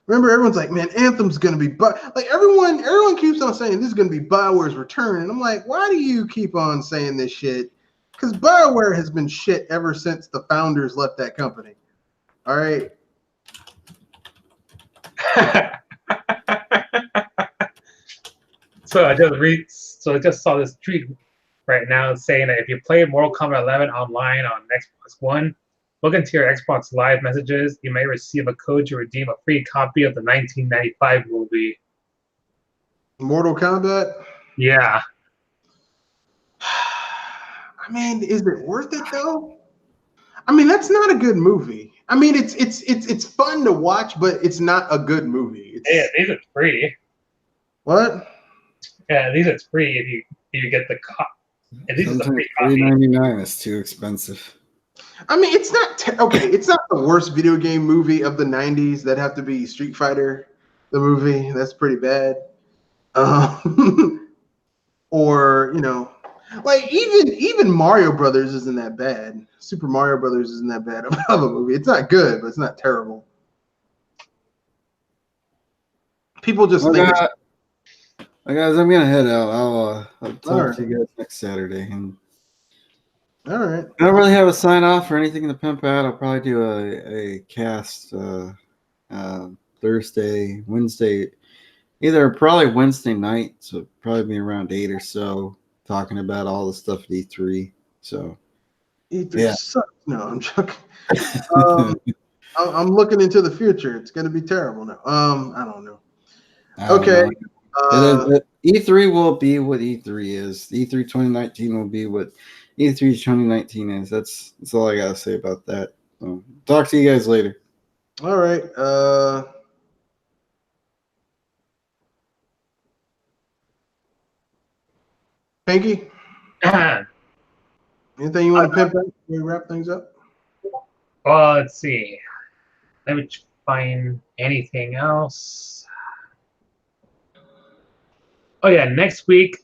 Remember, everyone's like, man, Anthem's going to be, like everyone keeps on saying this is going to be BioWare's return. And I'm like, why do you keep on saying this shit? Because BioWare has been shit ever since the founders left that company. All right. So I just saw this tweet right now saying that if you play Mortal Kombat 11 online on Xbox One, look into your Xbox Live messages. You may receive a code to redeem a free copy of the 1995 movie. Mortal Kombat? Yeah. I mean, is it worth it though? I mean, that's not a good movie. I mean, it's fun to watch, but it's not a good movie. Yeah, these are free. What? Yeah, these are free if you get the copy. These are the free copy. $3.99 is too expensive. I mean, it's not okay. It's not the worst video game movie of the '90s. That have to be Street Fighter, the movie. That's pretty bad. Or like even Mario Brothers isn't that bad. Super Mario Brothers isn't that bad of a movie. It's not good, but it's not terrible. People just think. Guys, I'm gonna head out. I'll talk right. to you guys next Saturday. And all right. I don't really have a sign off or anything to pimp out. I'll probably do a cast Thursday, Wednesday, either probably Wednesday night. So probably be around 8 or so, talking about all the stuff at E3. So E3 sucks. No, I'm joking. I'm looking into the future. It's gonna be terrible now. I don't know. Okay. E3 will be what E3 is. E3 2019 will be what E3 2019 is. That's all I gotta say about that. So, talk to you guys later. All right. Pinky? Anything you want to pimp out before we wrap things up? Well, let's see. Let me find anything else. Oh yeah, next week,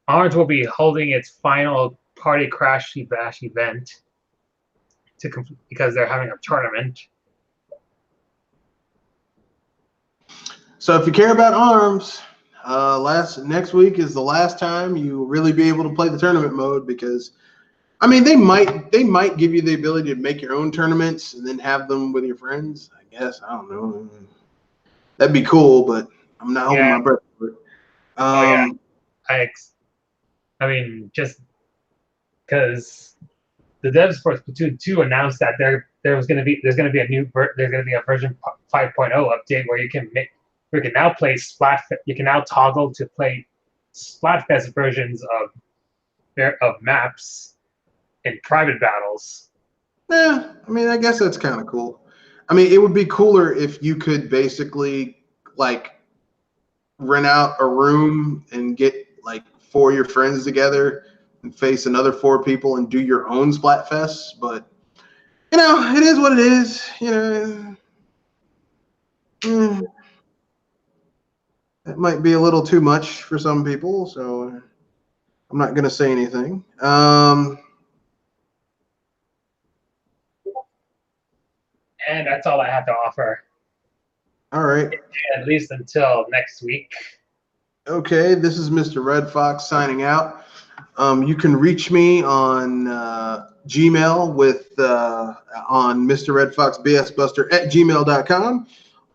Orange will be holding its final Party Crashy Bash event because they're having a tournament. So if you care about ARMS, next week is the last time you will really be able to play the tournament mode, because I mean they might give you the ability to make your own tournaments and then have them with your friends. I guess, I don't know. That'd be cool, but I'm not holding my breath for it. I mean, just because the devs for Splatoon 2 announced that there's going to be a version 5.0 update where you can now play you can now toggle to play Splatfest versions of maps in private battles. Yeah, I mean, I guess that's kind of cool. I mean, it would be cooler if you could basically like rent out a room and get like 4 of your friends together and face another 4 people and do your own Splatfest. But it is what it is. It might be a little too much for some people, so I'm not gonna say anything. And that's all I have to offer. All right. At least until next week. Okay, this is Mr. Red Fox signing out. You can reach me on Gmail on mrredfoxbsbuster@gmail.com,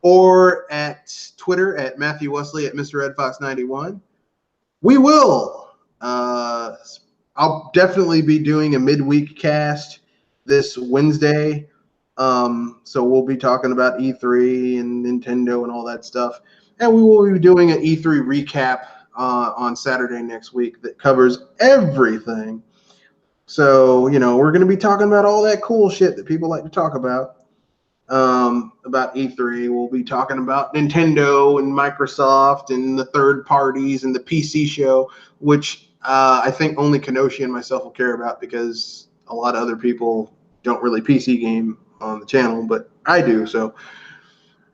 or at Twitter at Matthew Wesley at mrredfox91. We will. I'll definitely be doing a midweek cast this Wednesday. So we'll be talking about E3 and Nintendo and all that stuff. And we will be doing an E3 recap on Saturday next week that covers everything. So, we're going to be talking about all that cool shit that people like to talk about E3. We'll be talking about Nintendo and Microsoft and the third parties and the PC show, which I think only Kenoshi and myself will care about because a lot of other people don't really PC game on the channel, but I do. So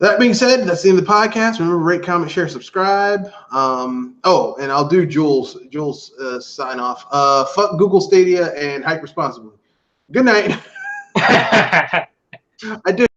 that being said, that's the end of the podcast. Remember, rate, comment, share, subscribe. And I'll do Jules' sign off. Fuck Google Stadia and hype responsibly. Good night. I did.